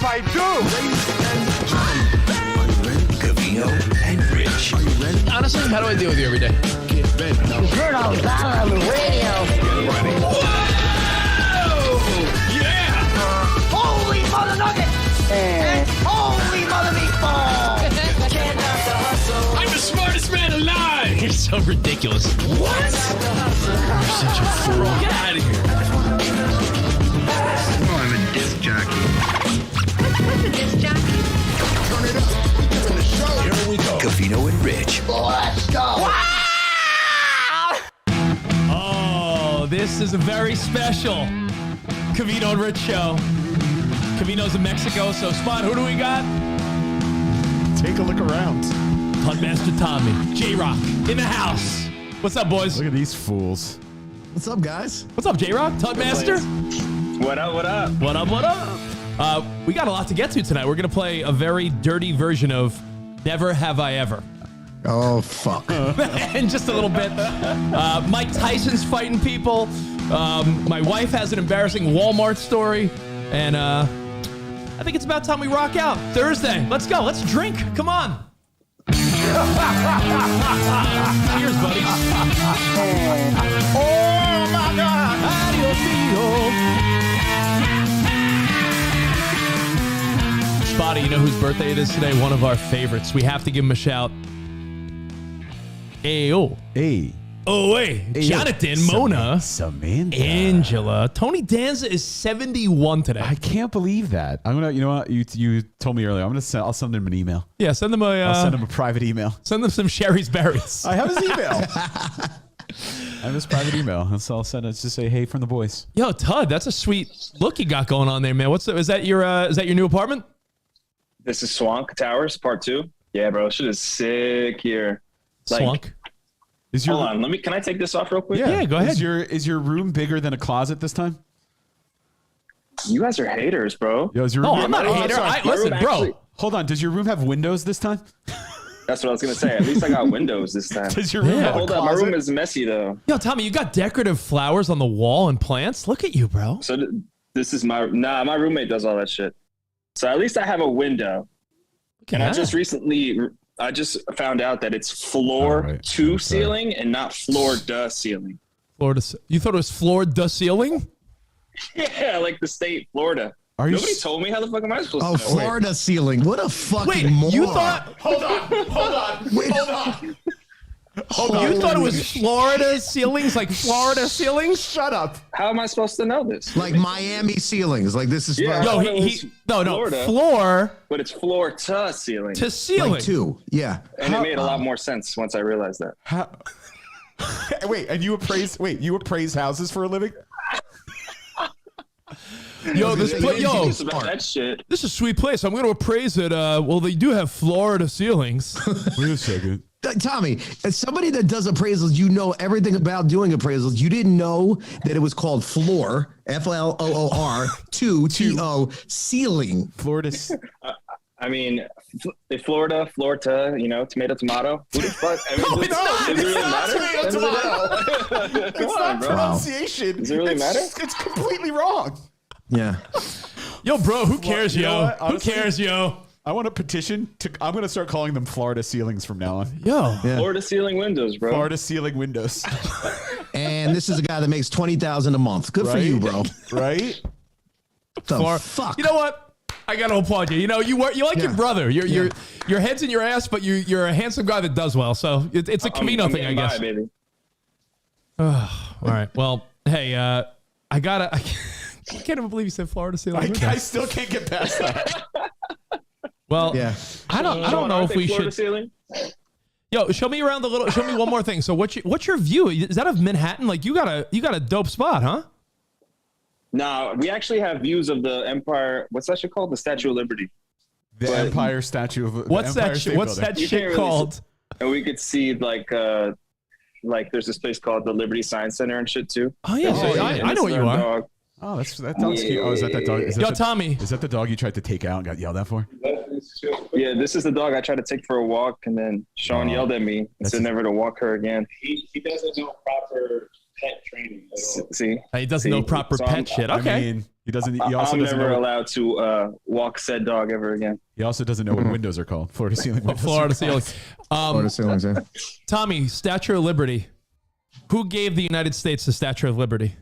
I do? Covino and Rich. Are you ready? Honestly, how do I deal with you every day? Get ready. Turn on the radio. Get ready. Whoa! Yeah! Holy mother nugget! And holy mother meatball! I'm the smartest man alive! You're so ridiculous. What? You're such a fool. Get out of here. Oh, I'm a disc jockey. What's a disc jockey? Turn it up. It's in the show. Here we go. Covino and Rich. Let's go! Oh, this is a very special Covino and Rich show. Covino's in Mexico, so Spot, who do we got? Take a look around. Tudmaster Tommy, Jairok in the house. What's up, boys? Look at these fools. What's up, guys? What's up, Jairok? Tudmaster? What up, what up? What up, what up? We got a lot to get to tonight. We're going to play a very dirty version of Never Have I Ever. Oh, fuck. And just a little bit. Mike Tyson's fighting people. My wife has an embarrassing Walmart story. And I think it's about time we rock out. Thursday. Let's go. Let's drink. Come on. Cheers, buddies. Oh, my God. Adios, amigo. Spotty, you know whose birthday it is today? One of our favorites. We have to give him a shout. Ayo. Hey. Oh, hey. Jonathan, Mona, Samantha. Angela. Tony Danza is 71 today. I can't believe that. I'm gonna. You know what? You told me earlier. I'm gonna send. I'll send him an email. Yeah, send them I'll send him a private email. Send them some Sherry's berries. I have his email. I have his private email. So I'll send it to say, hey, from the boys. Yo, Tud, that's a sweet look you got going on there, man. Is that your new apartment? This is Swank Towers, part 2. Yeah, bro, shit is sick here. Swank. Hold on, can I take this off real quick? Yeah, go ahead. Is your room bigger than a closet this time? You guys are haters, bro. Yo, is your No, room, I'm not a hater. Listen, bro. Hold on. Does your room have windows this time? That's what I was gonna say. At least I got windows this time. Does your room have a Hold up, my closet? room is messy though. Yo, Tommy, you got decorative flowers on the wall and plants? Look at you, bro. So this is my roommate does all that shit. So at least I have a window. And I just found out that it's floor to ceiling and not floor to ceiling. You thought it was floor to ceiling? Yeah, like the state, Florida. Nobody told me. How the fuck am I supposed to know? Florida ceiling. What a fucking moron. You thought... Hold on. You thought it was Florida ceilings, like Florida ceilings? Shut up. How am I supposed to know this? Like Miami ceilings. Like this is... Yeah. Yo, Florida, floor... But it's floor to ceiling. To ceiling. Like 2, yeah. And it made a lot more sense once I realized that. Wait, and you appraise houses for a living? Yo, this that shit. This is a sweet place. I'm going to appraise it. Well, they do have Florida ceilings. Wait a second. Tommy, as somebody that does appraisals, you know everything about doing appraisals. You didn't know that it was called floor, Floor, 2, T-O, ceiling. Florida. I mean, Florida, tomato, tomato. Who the fuck? I mean, No, it's not. Does it really matter? It's not pronunciation. Does it really matter? It's completely wrong. Yeah. Yo, bro, who cares, You know yo? what? Honestly, Who cares, yo? I want a petition to. I'm going to start calling them Florida ceilings from now on. Yo. Yeah. Florida ceiling windows, bro. Florida ceiling windows. And this is a guy that makes $20,000 a month. Good for you, bro. Right? Fuck. You know what? I got to applaud you. You know, you like your brother. Your head's in your ass, but you're a handsome guy that does well. So it's a Covino thing, I guess. Baby. All right. Well, hey, I can't even believe you said Florida ceiling. I still can't get past that. Well, Yeah. I don't know if we Florida should. ceiling? Yo, show me around show me one more thing. So what's your view? Is that of Manhattan? Like you got a dope spot, huh? No, we actually have views of the Empire. What's that shit called? The Statue of Liberty. The Empire Statue of What's Empire that? State What's Building. that You can't shit really called? And we could see like there's this place called the Liberty Science Center and shit too. Oh yeah, so I know what you are. Dog. Oh, that dog's cute. Oh, is that dog? Yo, Tommy. Is that the dog you tried to take out and got yelled at for? Yeah, this is the dog I tried to take for a walk, and then Sean yelled at me and said never to walk her again. He doesn't know proper pet training. See, He doesn't know proper So pet shit. Okay. I mean, He doesn't. He also I'm doesn't never know. allowed to walk said dog ever again. He also doesn't know what windows are called. Floor to ceiling windows. Floor to ceiling. Florida ceilings, yeah. Tommy, Statue of Liberty. Who gave the United States the Statue of Liberty?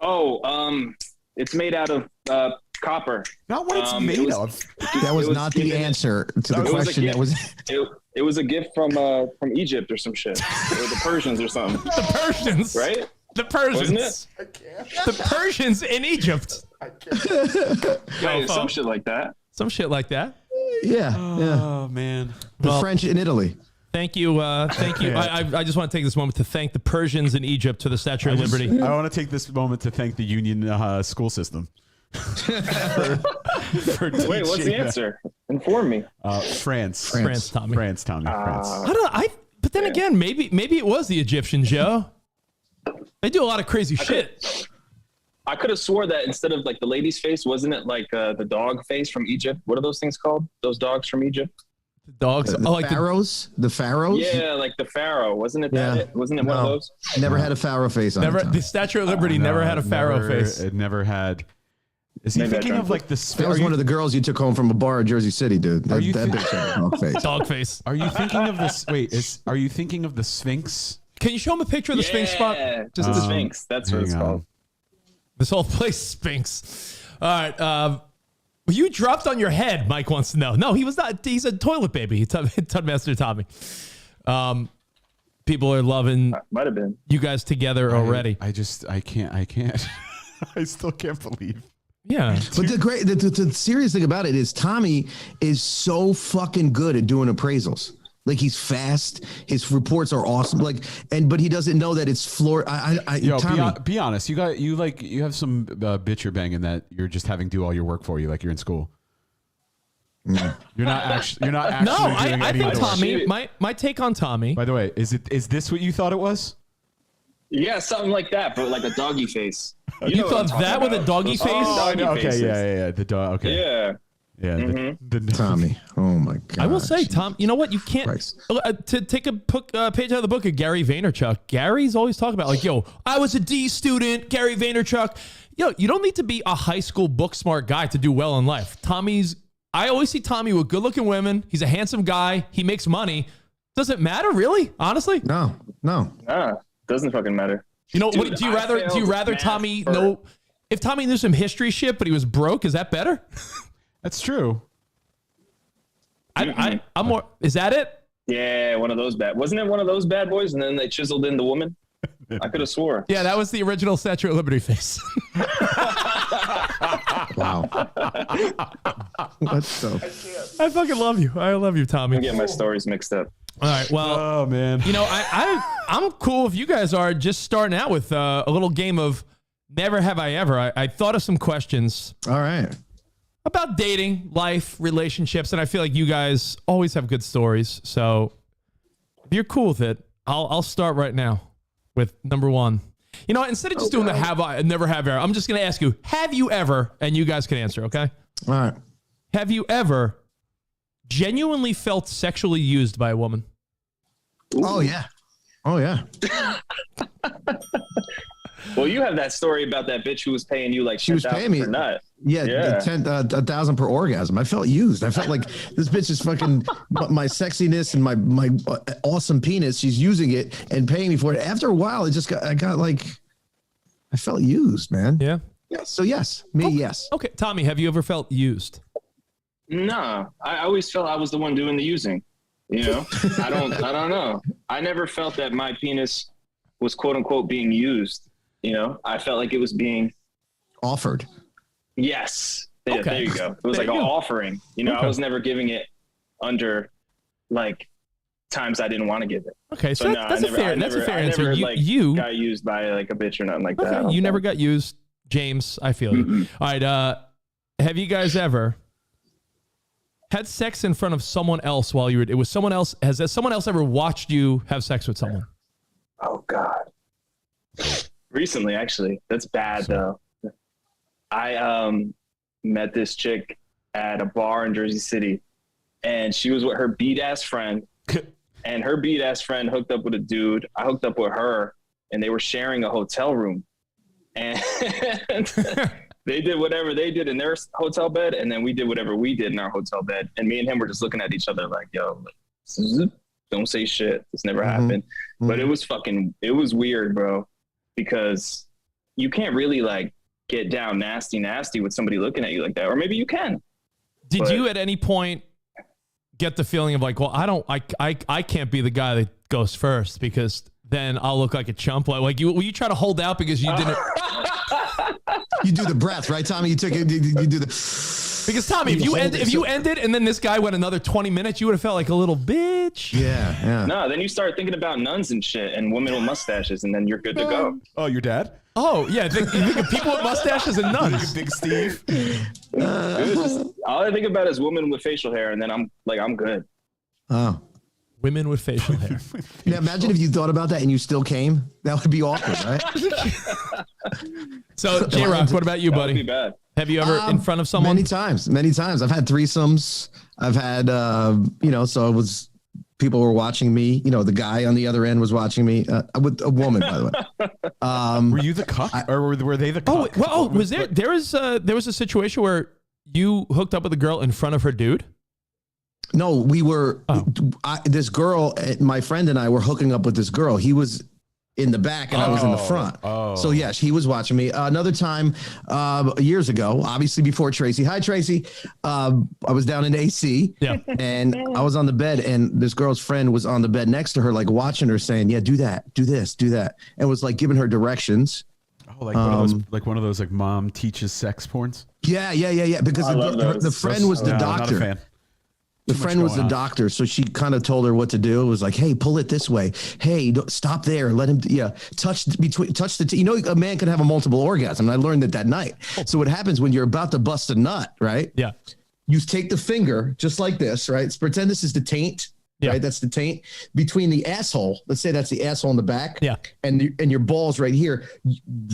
Oh, it's made out of copper. Not what it's It made was- of. That was It was not the given- answer to the It was a question. gift. That was It was a gift from Egypt or some shit, or the Persians or something, The Persians. right? The Persians. Wasn't it? The Persians in Egypt. Right, some Fo. shit like that. Some shit like that. yeah. Oh man. The Well- French in Italy. Thank you. Thank you. I just want to take this moment to thank the Persians in Egypt to the Statue of Liberty. I want to take this moment to thank the Union school system. for Wait, what's teaching the answer? Inform me. France. France, Tommy. France, Tommy. France. I don't know. But then again, maybe it was the Egyptians, Joe. They do a lot of crazy shit. I could have swore that instead of like the lady's face, wasn't it like the dog face from Egypt? What are those things called? Those dogs from Egypt? The dogs. The like pharaohs. The pharaohs. Yeah, like the pharaoh. Wasn't it that? Yeah. It? Wasn't it one of No. those? Never had a pharaoh face on never. it. The Statue of Liberty never had a pharaoh never, face. It never had. Is he Maybe I thinking dreamt of like the? That was one of the girls you took home from a bar in Jersey City, dude. That, you that thi- bitch had a dog face. Dog face. Are you thinking of this? Wait, are you thinking of the Sphinx? Can you show him a picture of the Sphinx spot? Just the Sphinx. That's what it's hang on. called. This whole place stinks. All right. You dropped on your head, Mike wants to know. No, he was not. He's a toilet baby. Tudmaster Tommy. People are loving Might have been. you guys together already. I can't. I still can't believe. Yeah. But the serious thing about it is Tommy is so fucking good at doing appraisals. Like he's fast. His reports are awesome. But he doesn't know that it's floor. Yo, Tommy, be honest. You have some bitch you're banging that you're just having do all your work for you, like you're in school. You're not actually. No, doing I any think of the work. Tommy. My take on Tommy. By the way, is this what you thought it was? Yeah, something like that, but like a doggy face. You know what I'm thought that talking with a about. doggy Those face? doggy Okay, faces. yeah. The dog. Okay. Yeah. Yeah. the Tommy. Oh my god. I will say, Tom, you know what? You can't Christ. to take a page out of the book of Gary Vaynerchuk. Gary's always talking about like, yo, I was a D student, Gary Vaynerchuk. Yo, you don't need to be a high school book smart guy to do well in life. I always see Tommy with good looking women. He's a handsome guy. He makes money. Does it matter, really? Honestly? No. Doesn't fucking matter. You know, Dude, do you I failed rather math Tommy for- know if Tommy knew some history shit, but he was broke? Is that better? That's true. I'm more. Is that it? Yeah, one of those bad. Wasn't it one of those bad boys? And then they chiseled in the woman. I could have swore. Yeah, that was the original Statue of Liberty face. Wow. What the? I fucking love you. I love you, Tommy. I'm getting my stories mixed up. All right. Well, Oh man. you know, I'm cool if you guys are just starting out with a little game of Never Have I Ever. I thought of some questions All right. about dating, life, relationships, and I feel like you guys always have good stories. So if you're cool with it, I'll start right now with number one. You know what? Instead of just doing the have I never have ever, I'm just going to ask you, have you ever, and you guys can answer, okay? All right. Have you ever genuinely felt sexually used by a woman? Oh yeah. Oh yeah. Well, you have that story about that bitch who was paying you like She was 10,000 paying me. per nut. Yeah, Yeah. 1,000 per orgasm. I felt used. I felt like this bitch is fucking my sexiness and my awesome penis. She's using it and paying me for it. After a while, I felt used, man. Yeah. So yes, yes. Okay, Tommy, have you ever felt used? No, I always felt I was the one doing the using. You know, I don't know. I never felt that my penis was quote unquote being used. You know, I felt like it was being Offered. yes. Yeah, Okay. there you go. It was There like you an go. offering. You know, Okay. I was never giving it under like times I didn't want to give it. Okay, so So that's no, a fair I never answer. Never, You got used by like a bitch or nothing like that. I okay, don't you never think. got used, James. I feel you. All right, have you guys ever had sex in front of someone else while you were? It was someone else. Has someone else ever watched you have sex with someone? Oh God. Recently, actually, that's bad though. I met this chick at a bar in Jersey City, and she was with her beat ass friend, and her beat ass friend hooked up with a dude. I hooked up with her, and they were sharing a hotel room, and They did whatever they did in their hotel bed, and then we did whatever we did in our hotel bed. And me and him were just looking at each other like, yo, don't say shit. This never happened. But it was weird, bro, because you can't really like get down nasty with somebody looking at you like that. Or maybe you can. Did you at any point get the feeling of like, well, I can't be the guy that goes first because then I'll look like a chump? Like will you try to hold out because you didn't? You do the breath, right, Tommy? You took it. You do the. Because Tommy, if you ended and then this guy went another 20 minutes, you would have felt like a little bitch. Yeah. No, then you start thinking about nuns and shit and women with mustaches, and then you're good to go. Oh, your dad? Oh yeah, you think of people with mustaches and nuns. Big Steve. All I think about is women with facial hair, and then I'm good. Oh. Women with facial hair. Yeah, imagine if you thought about that and you still came. That would be awkward, right? So, Jairok, what about you, That would be buddy? bad. Have you ever in front of someone? Many times. I've had threesomes. I've had, so it was, people were watching me. The guy on the other end was watching me with a woman, by the way. Were you the cuck, or were they the Oh, cuck? well, was there? There was a situation where you hooked up with a girl in front of her dude. No, we were, this girl, my friend and I were hooking up with this girl. He was in the back and I was in the front. So yes, he was watching me. Another time, years ago, obviously before Tracy. Hi, Tracy. I was down in AC. Yeah. And I was on the bed and this girl's friend was on the bed next to her, like watching her saying, yeah, do that, do this, do that. And was like giving her directions. Oh, like one of those like mom teaches sex porns? Yeah. Because the friend was the doctor. Not a fan. The friend was the doctor, so she kind of told her what to do. It was like, hey, pull it this way. Hey, stop there. Let him, touch the, a man can have a multiple orgasm. And I learned that night. So what happens when you're about to bust a nut, right? Yeah. You take the finger just like this, right? So pretend this is the taint, right? That's the taint between the asshole. Let's say that's the asshole in the back. Yeah. And your balls right here.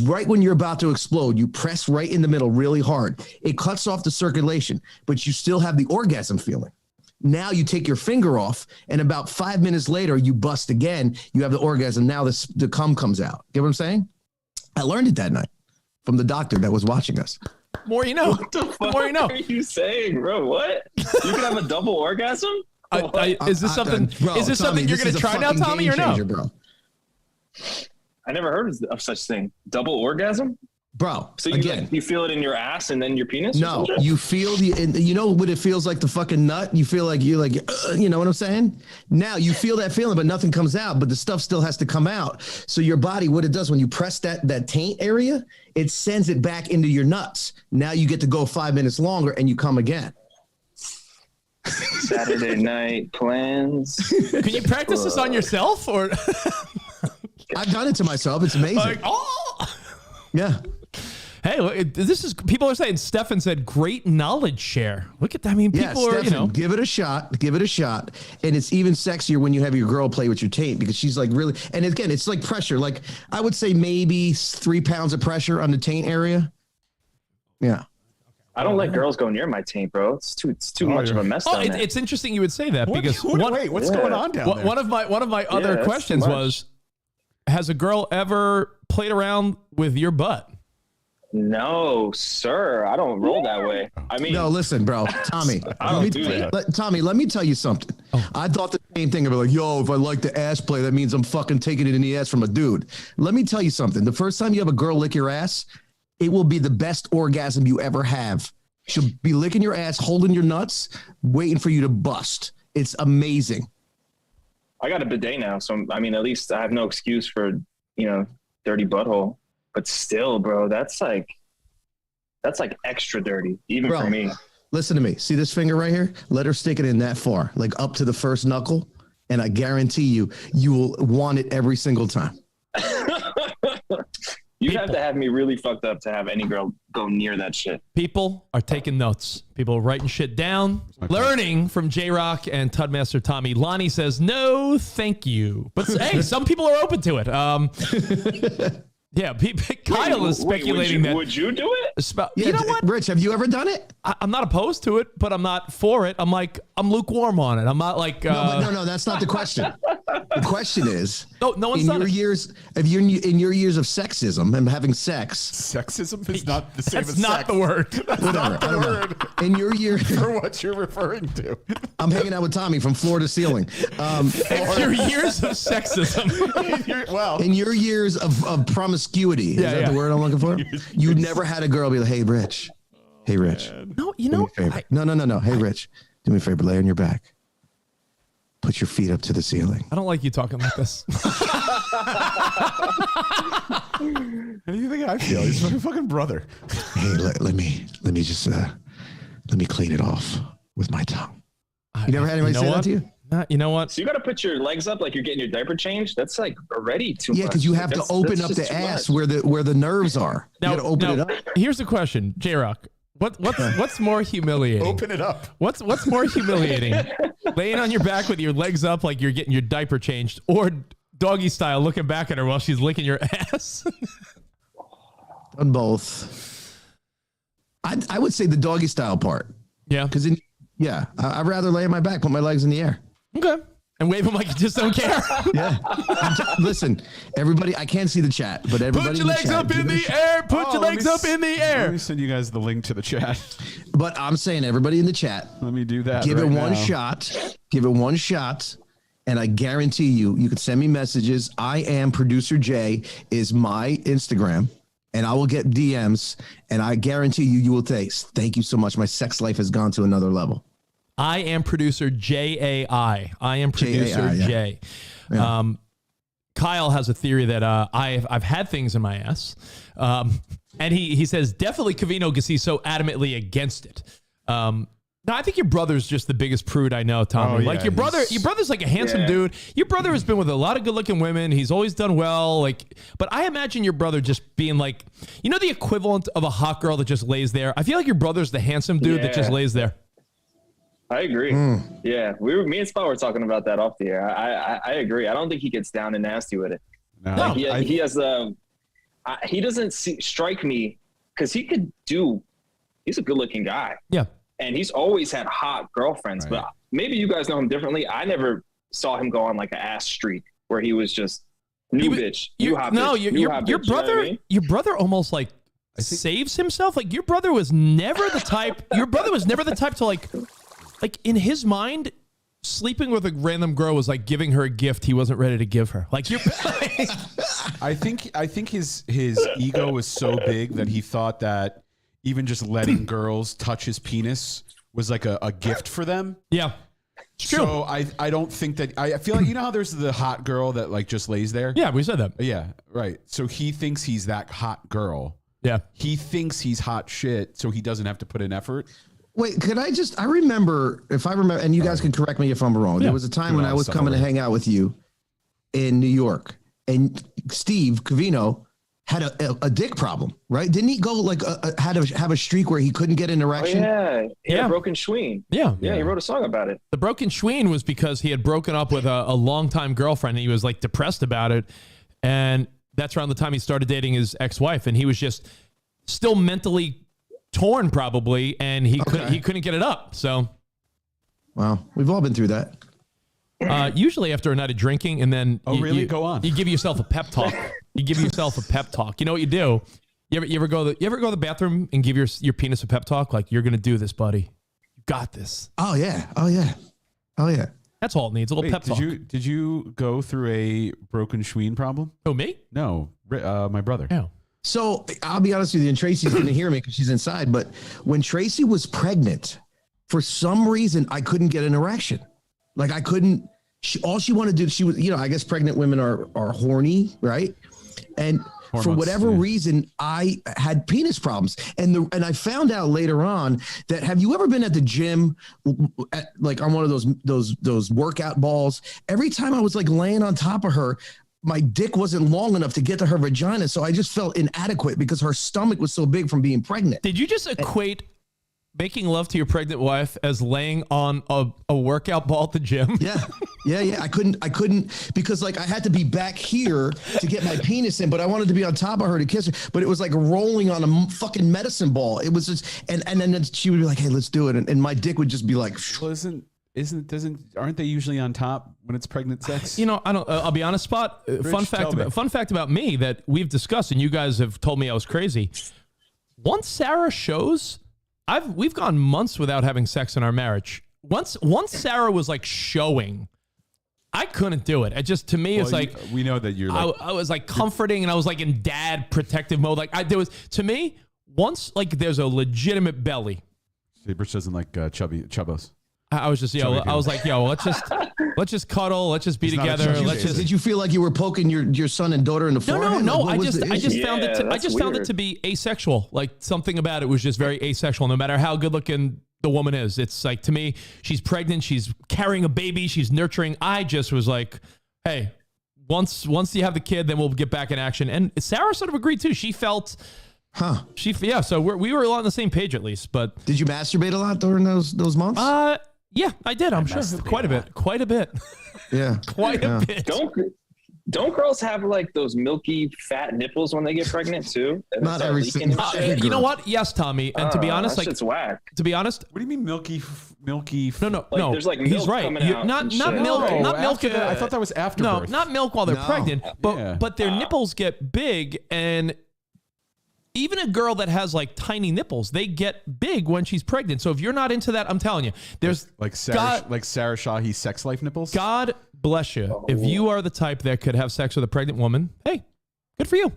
Right when you're about to explode, you press right in the middle really hard. It cuts off the circulation, but you still have the orgasm feeling. Now you take your finger off, and about 5 minutes later, you bust again. You have the orgasm. Now the cum comes out. Get what I'm saying? I learned it that night from the doctor that was watching us. More you know. What the fuck More you know. are you saying, bro? What? You can have a double orgasm? Is this something? Bro, is this Tommy, something you're this going is to a try now, fucking Tommy, game or no? changer, bro. I never heard of such thing. Double orgasm? Bro, So you feel it in your ass and then your penis? No, you feel you know what it feels like, the fucking nut? You feel like you know what I'm saying? Now you feel that feeling, but nothing comes out, but the stuff still has to come out. So your body, what it does when you press that taint area, it sends it back into your nuts. Now you get to go 5 minutes longer and you come again. Saturday night plans. Can you practice this on yourself, or? I've done it to myself. It's amazing. Like, oh. Yeah. Hey, look, this is, people are saying, Stefan said, great knowledge share. Look at that. I mean, people are, Stefan, give it a shot. Give it a shot. And it's even sexier when you have your girl play with your taint, because she's like really, and again, it's like pressure. Like I would say maybe 3 pounds of pressure on the taint area. Yeah. I don't let girls go near my taint, bro. It's too much of a mess down there. It's interesting you would say that, because wait, what's going on down there? One of my other that's questions too much. was, has a girl ever played around with your butt? No, sir. I don't roll that way. I mean, No, listen, bro. Tommy, I don't do that. Tommy, let me tell you something. I thought the same thing. I'd be like, yo, if I like the ass play, that means I'm fucking taking it in the ass from a dude. Let me tell you something. The first time you have a girl lick your ass, it will be the best orgasm you ever have. She'll be licking your ass, holding your nuts, waiting for you to bust. It's amazing. I got a bidet now, so I mean, at least I have no excuse for, dirty butthole. But still, bro, that's like extra dirty, even Bro, for me. Listen to me. See this finger right here? Let her stick it in that far, like up to the first knuckle, and I guarantee you will want it every single time. You'd have to have me really fucked up to have any girl go near that shit. People are taking notes. People are writing shit down, learning from Jairok and Tudmaster Tommy. Lonnie says, no, thank you. But hey, some people are open to it. Yeah, Kyle is speculating that. Would you do it? Yeah, you know what? Rich, have you ever done it? I'm not opposed to it, but I'm not for it. I'm lukewarm on it. I'm not like. No, that's not the question. The question is, no one's in done your it. years, in your years of sexism and having sex. Sexism is not the same That's as not sex. the word. Whatever. I don't know. In your year, For what you're referring to. I'm hanging out with Tommy from floor to ceiling. Your years of sexism. In your years of promiscuity, is that the word I'm looking for? You never had a girl be like, "Hey, Rich. Hey, Rich. No, Do you me know. a favor." No. Hey, Rich. Do me a favor. Lay on your back. Put your feet up to the ceiling. I don't like you talking like this. How do you think I feel? He's my fucking brother. Hey, let me just let me clean it off with my tongue. You never had anybody say that to you? You know what? So you got to put your legs up like you're getting your diaper changed. That's like already too much. Yeah, because you have to open up the ass where the nerves are. You got to open it up. Here's the question, Jairok. What's more humiliating? Open it up. What's more humiliating? Laying on your back with your legs up like you're getting your diaper changed, or doggy style looking back at her while she's licking your ass? On both. I would say the doggy style part. Yeah. Because I'd rather lay on my back, put my legs in the air. Okay. And wave them like you just don't care. Yeah. Listen, everybody, I can't see the chat, but everybody. Put your legs up in the air. Put your legs up in the Let air. me send you guys the link to the chat. But I'm saying, everybody in the chat, Let me do that. give it right one now. shot. Give it one shot. And I guarantee you can send me messages. I am producer J is my Instagram. And I will get DMs. And I guarantee you will say, thank you so much. My sex life has gone to another level. I am producer J-A-I. I am producer J-A-I, yeah. J. Yeah. Kyle has a theory that I've had things in my ass. And he says, definitely Covino because he's so adamantly against it. No, I think your brother's just the biggest prude I know, Tommy. Oh, like yeah, your brother's like a handsome dude. Your brother has been with a lot of good-looking women. He's always done well. But I imagine your brother just being like, the equivalent of a hot girl that just lays there. I feel like your brother's the handsome dude that just lays there. I agree. Yeah, me and Spot were talking about that off the air. I agree. I don't think he gets down and nasty with it. No, Like, he has he doesn't strike me because he's a good looking guy. Yeah. And he's always had hot girlfriends, Right. but maybe you guys know him differently. I never saw him go on like an ass streak where he was just new bitch. Your brother, your brother almost like saves himself. Like your brother was never the type. Your brother was never the type to like in his mind, sleeping with a random girl was like giving her a gift he wasn't ready to give her. Like you're. I think his ego was so big that he thought that even just letting girls touch his penis was like a gift for them. Yeah. So I don't think that I feel like how there's the hot girl that like just lays there. Yeah, we said that. Yeah, right. So he thinks he's that hot girl. Yeah. He thinks he's hot shit, so he doesn't have to put in effort. Wait, I remember, and you guys can correct me if I'm wrong. Yeah. There was a time when I was coming to hang out with you in New York, and Steve Covino had a dick problem, right? Didn't he go have a streak where he couldn't get an erection? He had a broken schween. Yeah. Yeah, he wrote a song about it. The broken schween was because he had broken up with a longtime girlfriend and he was like depressed about it. And that's around the time he started dating his ex-wife, and he was just still mentally torn probably, and he couldn't get it up. So wow, we've all been through that. Usually after a night of drinking, and then Go on. You give yourself a pep talk. You give yourself a pep talk. You know what you do? You ever go to the bathroom and give your penis a pep talk? Like, you're gonna do this, buddy. You got this. Oh yeah. That's all it needs. A little pep talk. Did you go through a broken schween problem? Oh, me? No, my brother. Yeah. So I'll be honest with you, and Tracy's going to hear me because she's inside. But when Tracy was pregnant, for some reason, I couldn't get an erection. Like I couldn't. All she wanted to do, she was, I guess pregnant women are horny, right? And Hormones, for whatever reason, I had penis problems. And I found out later on that, have you ever been at the gym, like on one of those workout balls? Every time I was like laying on top of her, my dick wasn't long enough to get to her vagina. So I just felt inadequate because her stomach was so big from being pregnant. Did you just equate making love to your pregnant wife as laying on a workout ball at the gym? Yeah. I couldn't because like I had to be back here to get my penis in, but I wanted to be on top of her to kiss her. But it was like rolling on a fucking medicine ball. It was just, and then she would be like, "Hey, let's do it," and my dick would just be like, well, aren't they usually on top when it's pregnant sex? You know, I don't. I'll be honest, Spot. Fun fact about me that we've discussed, and you guys have told me I was crazy. Once Sarah shows, we've gone months without having sex in our marriage. Once Sarah was like showing, I couldn't do it. It just, to me, it's like, we know that you're like, I was like comforting and I was like in dad protective mode. Like to me, once like there's a legitimate belly. Rich doesn't like chubbos. I was just, I was like, let's just cuddle. Let's just be together. Did you feel like you were poking your son and daughter in the forehead? No. Like, I just found it to be asexual. Like something about it was just very asexual. No matter how good looking the woman is, it's like, to me, she's pregnant, she's carrying a baby, she's nurturing. I just was like, hey, once you have the kid, then we'll get back in action. And Sarah sort of agreed too. She felt. Huh. So we were on the same page at least. But did you masturbate a lot during those months? Yeah, I did. I'm sure quite a bit. Yeah, quite a bit. Don't girls have like those milky fat nipples when they get pregnant too? Not every single. You know what? Yes, Tommy. And to be honest, like it's whack. To be honest, what do you mean milky? No. There's like milk he's right. coming out Not milk. right? Not milk. I thought that was after birth. No, not milk while they're pregnant. But their nipples get big, and even a girl that has like tiny nipples, they get big when she's pregnant. So if you're not into that, I'm telling you, there's like Sarah Shahi sex life nipples. God bless you. Oh. If you are the type that could have sex with a pregnant woman, hey, good for you.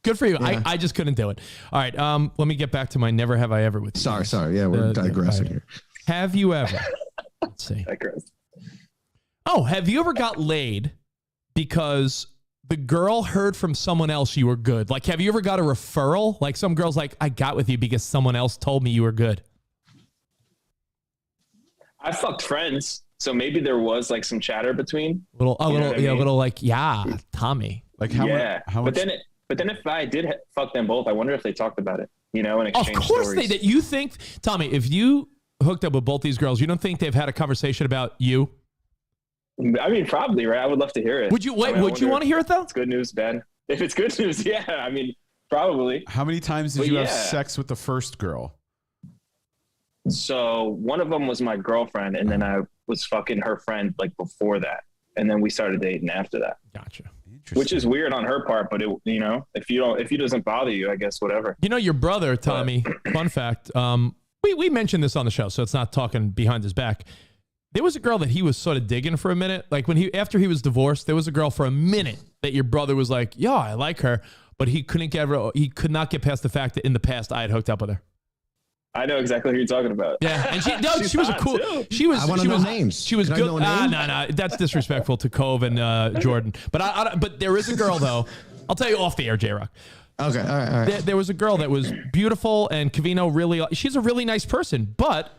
Good for you. Yeah. I just couldn't do it. All right. Let me get back to my never have I ever with you. Sorry. Yeah, we're digressing here. Have you ever? Let's see. Oh, have you ever got laid because the girl heard from someone else you were good? Like, have you ever got a referral? Like, some girl's like, I got with you because someone else told me you were good. I fucked friends, so maybe there was like some chatter between. Tommy. Like how much? But then if I did fuck them both, I wonder if they talked about it. You know, and exchange stories. Of course stories. they did. You think, Tommy, if you hooked up with both these girls, you don't think they've had a conversation about you? I mean, probably, right? I would love to hear it. Would you want to hear it though? It's good news, Ben. If it's good news, yeah. I mean, probably. How many times did you have sex with the first girl? So one of them was my girlfriend, and then I was fucking her friend like before that, and then we started dating after that. Gotcha. Which is weird on her part, but if it doesn't bother you, I guess whatever. You know, your brother, Tommy. Fun fact. We mentioned this on the show, so it's not talking behind his back. There was a girl that he was sort of digging for a minute. Like after he was divorced, there was a girl for a minute that your brother was like, "Yeah, I like her," but he could not get past the fact that in the past I had hooked up with her. I know exactly who you're talking about. Yeah, and she was a cool. She was. I want to know names. She was good. No, that's disrespectful to Cove and Jordan. But there is a girl though. I'll tell you off the air, Jairok. Okay, all right. There was a girl that was beautiful, and Covino she's a really nice person, but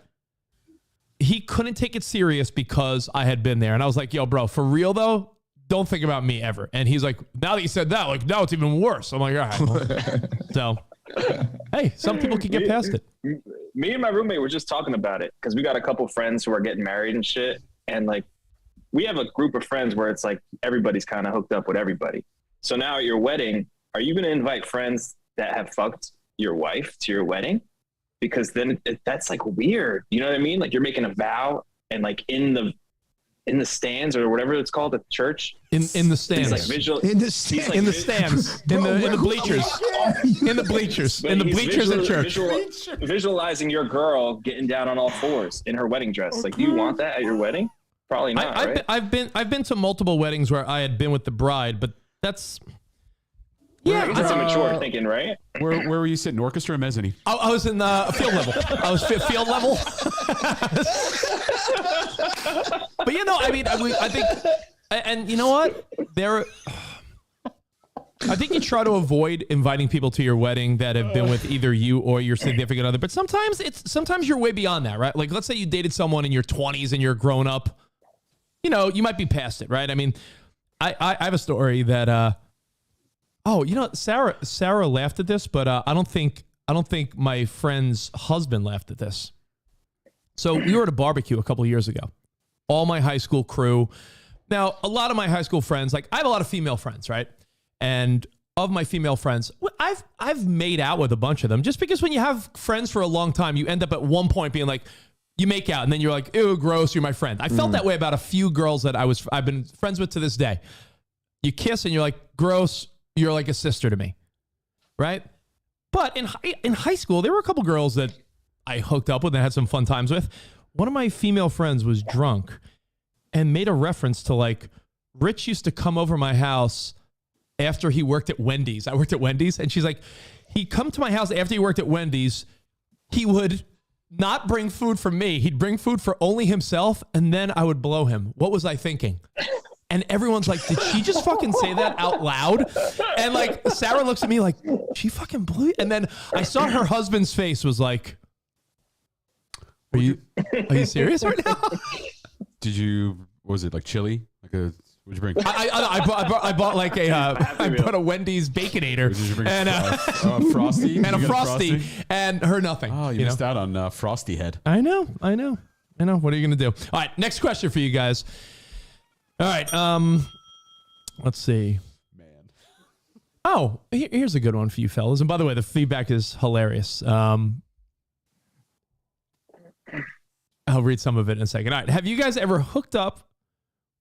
he couldn't take it serious because I had been there. And I was like, yo, bro, for real though, don't think about me ever. And he's like, now that you said that, like, now it's even worse. I'm like, all right. Well. So, hey, some people can get past it. Me and my roommate were just talking about it because we got a couple friends who are getting married and shit. And like, we have a group of friends where it's like everybody's kind of hooked up with everybody. So now at your wedding, are you going to invite friends that have fucked your wife to your wedding? Because then that's like weird. You know what I mean? Like you're making a vow and like in the stands or whatever it's called at church. In the stands. Like in the stands. In the bleachers. In the bleachers. In the bleachers at church. Visualizing your girl getting down on all fours in her wedding dress. Like, do you want that at your wedding? Probably not. Right? I've been to multiple weddings where I had been with the bride, but that's. Yeah, that's immature thinking, right? Where were you sitting? Orchestra or mezzanine? I was in field level. I was field level. But I mean, I think, and you know what? I think you try to avoid inviting people to your wedding that have been with either you or your significant other. But sometimes you're way beyond that, right? Like, let's say you dated someone in your 20s and you're grown up. You might be past it, right? I mean, I have a story that. Sarah laughed at this, but I don't think I don't think my friend's husband laughed at this. So we were at a barbecue a couple of years ago. All my high school crew. Now, a lot of my high school friends, like I have a lot of female friends, right? And of my female friends, I've made out with a bunch of them just because when you have friends for a long time, you end up at one point being like, you make out and then you're like, ew, gross, you're my friend. I felt that way about a few girls that I've been friends with to this day. You kiss and you're like, gross, you're like a sister to me, right? But in high school, there were a couple girls that I hooked up with and had some fun times with. One of my female friends was drunk and made a reference to like, Rich used to come over my house after he worked at Wendy's. I worked at Wendy's, and she's like, he'd come to my house after he worked at Wendy's. He would not bring food for me. He'd bring food for only himself, and then I would blow him. What was I thinking? And everyone's like, did she just fucking say that out loud? And like, Sarah looks at me like, she fucking blew you? And then I saw her husband's face was like, are you serious right now? Did you, what was it, like chili? Like a, what'd you bring? I bought like I bought a Wendy's Baconator and Frosty? And a Frosty and her nothing. Oh, you missed out on Frosty Head. I know. What are you going to do? All right, next question for you guys. All right, let's see. Man. Oh, here's a good one for you fellas. And by the way, the feedback is hilarious. I'll read some of it in a second. All right, have you guys ever hooked up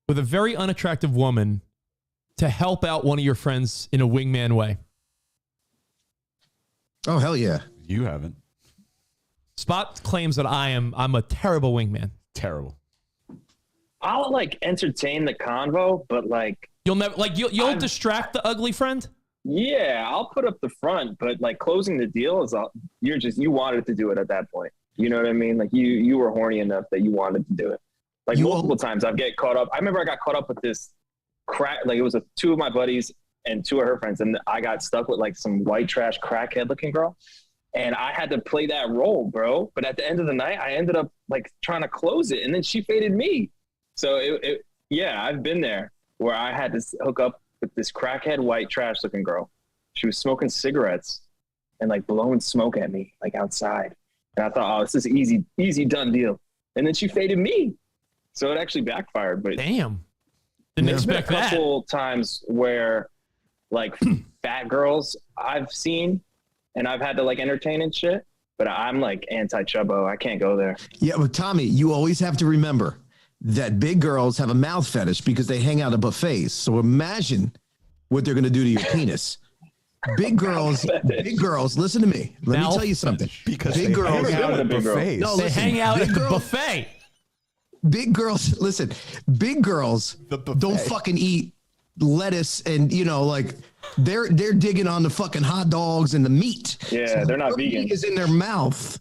with a very unattractive woman to help out one of your friends in a wingman way? Oh, hell yeah. You haven't. Spot claims that I'm a terrible wingman. Terrible. I'll like entertain the convo, but like you'll never like you'll distract the ugly friend. Yeah, I'll put up the front, but like closing the deal is you wanted to do it at that point. You know what I mean? Like you were horny enough that you wanted to do it. Like multiple times I've get caught up. I remember I got caught up with this crack. Like it was two of my buddies and two of her friends, and I got stuck with like some white trash crackhead looking girl, and I had to play that role, bro. But at the end of the night, I ended up like trying to close it, and then she faded me. So yeah, I've been there where I had to hook up with this crackhead white trash looking girl. She was smoking cigarettes and like blowing smoke at me like outside. And I thought, oh, this is easy done deal. And then she faded me. So it actually backfired. But damn. Didn't expect that. There's been a couple times where like fat girls I've seen and I've had to like entertain and shit. But I'm like anti-chubbo. I can't go there. Yeah, but Tommy, you always have to remember that big girls have a mouth fetish because they hang out at buffets. So imagine what they're going to do to your penis. Big girls, listen to me. Let me tell you something. Because big girls hang out at buffets. No, they hang out at the buffet. Big girls, listen, big girls don't fucking eat lettuce and, like they're digging on the fucking hot dogs and the meat. Yeah, so they're not vegan. Meat is in their mouth.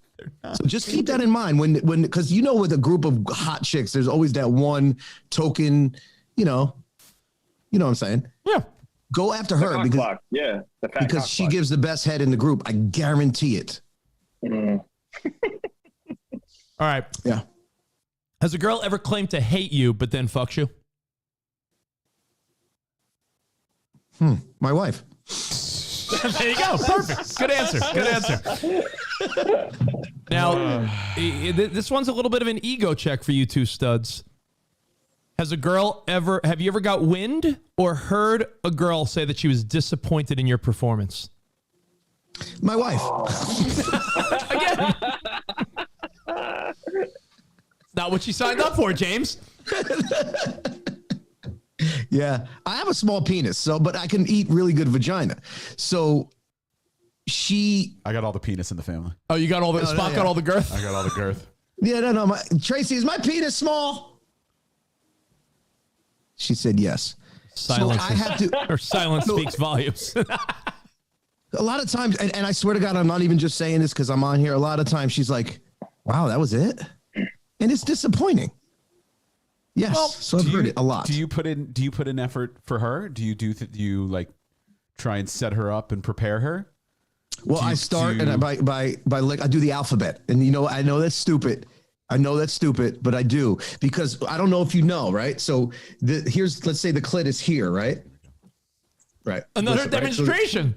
So just keep that in mind when because with a group of hot chicks, there's always that one token, you know what I'm saying? Yeah. Go after her because she gives the best head in the group. I guarantee it. Mm. All right. Yeah. Has a girl ever claimed to hate you but then fucks you? My wife. There you go. Perfect. Good answer. Now, this one's a little bit of an ego check for you two studs. Have you ever got wind or heard a girl say that she was disappointed in your performance? My wife. Again. It's not what she signed up for, James. Yeah. I have a small penis, but I can eat really good vagina. So I got all the penis in the family. Oh, you got all the Spot got all the girth? I got all the girth. Yeah, no. Tracy, is my penis small? She said yes. Silence. So I have to. Her silence speaks volumes. A lot of times, and I swear to God, I'm not even just saying this because I'm on here. A lot of times she's like, wow, that was it? And it's disappointing. Yes. Well, so I've heard it a lot. Do you put in effort for her? Do you like try and set her up and prepare her? Well, I start and by like I do the alphabet, and I know that's stupid. But I do because I don't know if you know, right? So let's say the clit is here, right? Right. Another demonstration.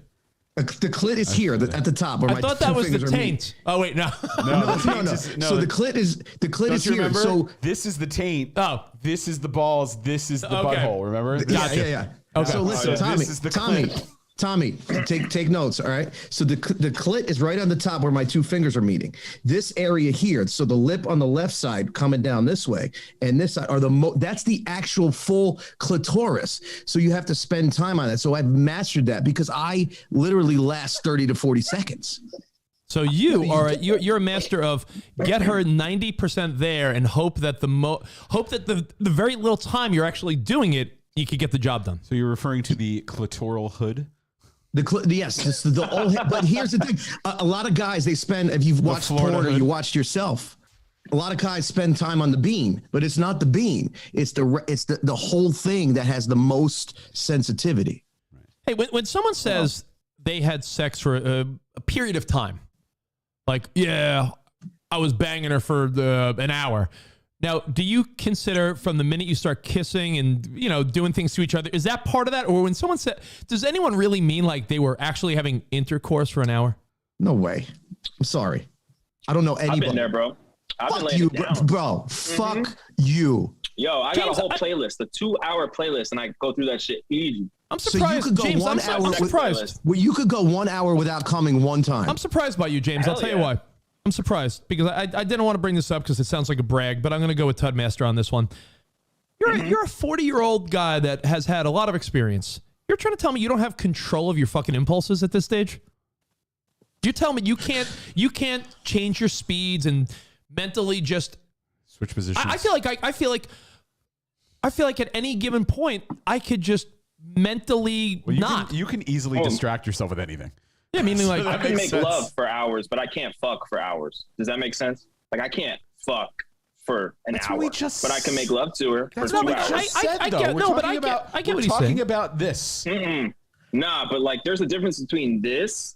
The clit is here at the top. Where I my thought two that was the fingers are meeting. taint. Oh wait, no. No. So the clit is Don't you here. remember? So This is the taint. Oh. This is the balls. This is the Okay. butthole. Remember? yeah. Okay. So listen, So Tommy, this is the clit. Tommy, take notes. All right. So the clit is right on the top where my two fingers are meeting. This area here. So the lip on the left side coming down this way, and this side are that's the actual full clitoris. So you have to spend time on that. So I've mastered that because I literally last 30 to 40 seconds. So you're a master of get her 90% there and hope that the very little time you're actually doing it, you could get the job done. So you're referring to the clitoral hood? Yes, it's the old. But here's the thing: a lot of guys they spend. If you've watched porn or you watched yourself, a lot of guys spend time on the bean, but it's not the bean. It's the whole thing that has the most sensitivity. Hey, when someone says they had sex for a period of time, like I was banging her for an hour. Now, do you consider from the minute you start kissing and, doing things to each other, is that part of that? Or when someone said, does anyone really mean like they were actually having intercourse for an hour? No way. I'm sorry. I don't know anybody. I've been there, bro. I've been Fuck laying you, it down. bro. Fuck you. Yo, I got a whole playlist, a 2-hour playlist, and I go through that shit easy. I'm surprised, so you could go James. 1 hour. I'm surprised. Well, you could go 1 hour without coming one time. I'm surprised by you, James. I'll tell you why. I'm surprised because I didn't want to bring this up because it sounds like a brag, but I'm going to go with Tudmaster on this one. You're a 40-year-old guy that has had a lot of experience. You're trying to tell me you don't have control of your fucking impulses at this stage? You tell me you can't change your speeds and mentally just switch positions. I feel like at any given point I could just mentally not. You can easily distract yourself with anything. Yeah, meaning like I can make love for hours, but I can't fuck for hours. Does that make sense? Like I can't fuck for an hour, but I can make love to her for 2 hours. I get what he's saying. We're talking about this. Nah, but like there's a difference between this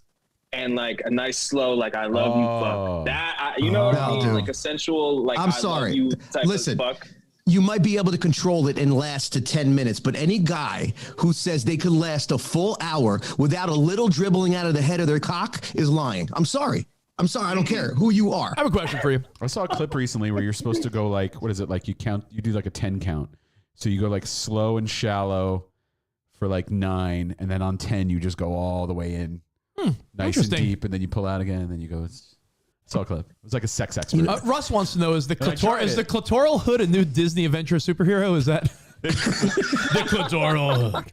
and like a nice slow like I love you fuck. That you know what I mean? Dude. Like a sensual like I'm I sorry. love you type Listen. of fuck. You might be able to control it and last to 10 minutes, but any guy who says they could last a full hour without a little dribbling out of the head of their cock is lying. I'm sorry. I don't care who you are. I have a question for you. I saw a clip recently where you're supposed to go like, what is it? Like you do like a 10 count. So you go like slow and shallow for like 9. And then on 10, you just go all the way in nice and deep. And then you pull out again. And then you go, saw a clip. It was like a sex expert. Russ wants to know, is the clitoral hood a new Disney adventure superhero? Is that the clitoral hood?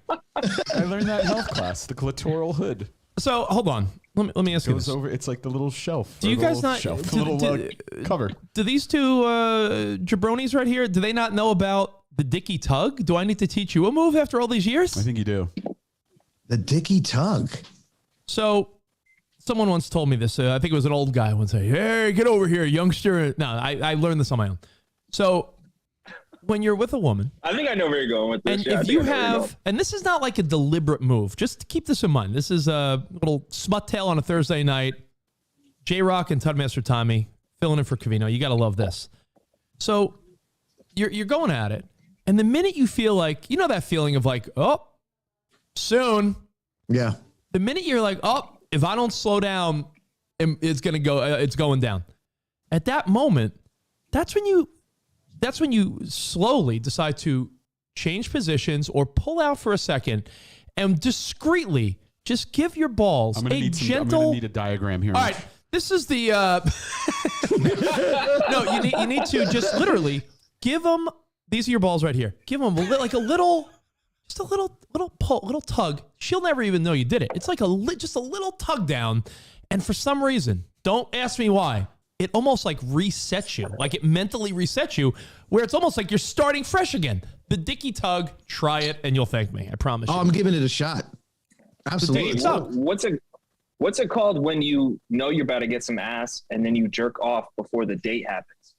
I learned that in health class, the clitoral hood. So hold on. Let me ask you this. It's like the little shelf. Do you guys not cover? Do these two jabronis right here, do they not know about the dicky tug? Do I need to teach you a move after all these years? I think you do. The dicky tug. So someone once told me this. I think it was an old guy once. Say, "Hey, get over here, youngster." No, I learned this on my own. So when you're with a woman, I think I know where you're going with this. and if you have, and this is not like a deliberate move. Just keep this in mind. This is a little smut tale on a Thursday night. Jairok and Tudmaster Tommy filling in for Covino. You got to love this. So you're going at it, and the minute you feel like, that feeling of like, oh, soon. Yeah. The minute you're like, oh, if I don't slow down, it's going down. At that moment, that's when you slowly decide to change positions or pull out for a second and discreetly just give your balls I'm gonna need a diagram here. All right, this is the no, you need to just literally give them, these are your balls right here. Give them like a little pull, little tug. She'll never even know you did it. It's like just a little tug down. And for some reason, don't ask me why, it almost like resets you. Like it mentally resets you where it's almost like you're starting fresh again. The dicky tug, try it and you'll thank me. I promise you. I'm giving it a shot. Absolutely. What's it called when you know you're about to get some ass and then you jerk off before the date happens?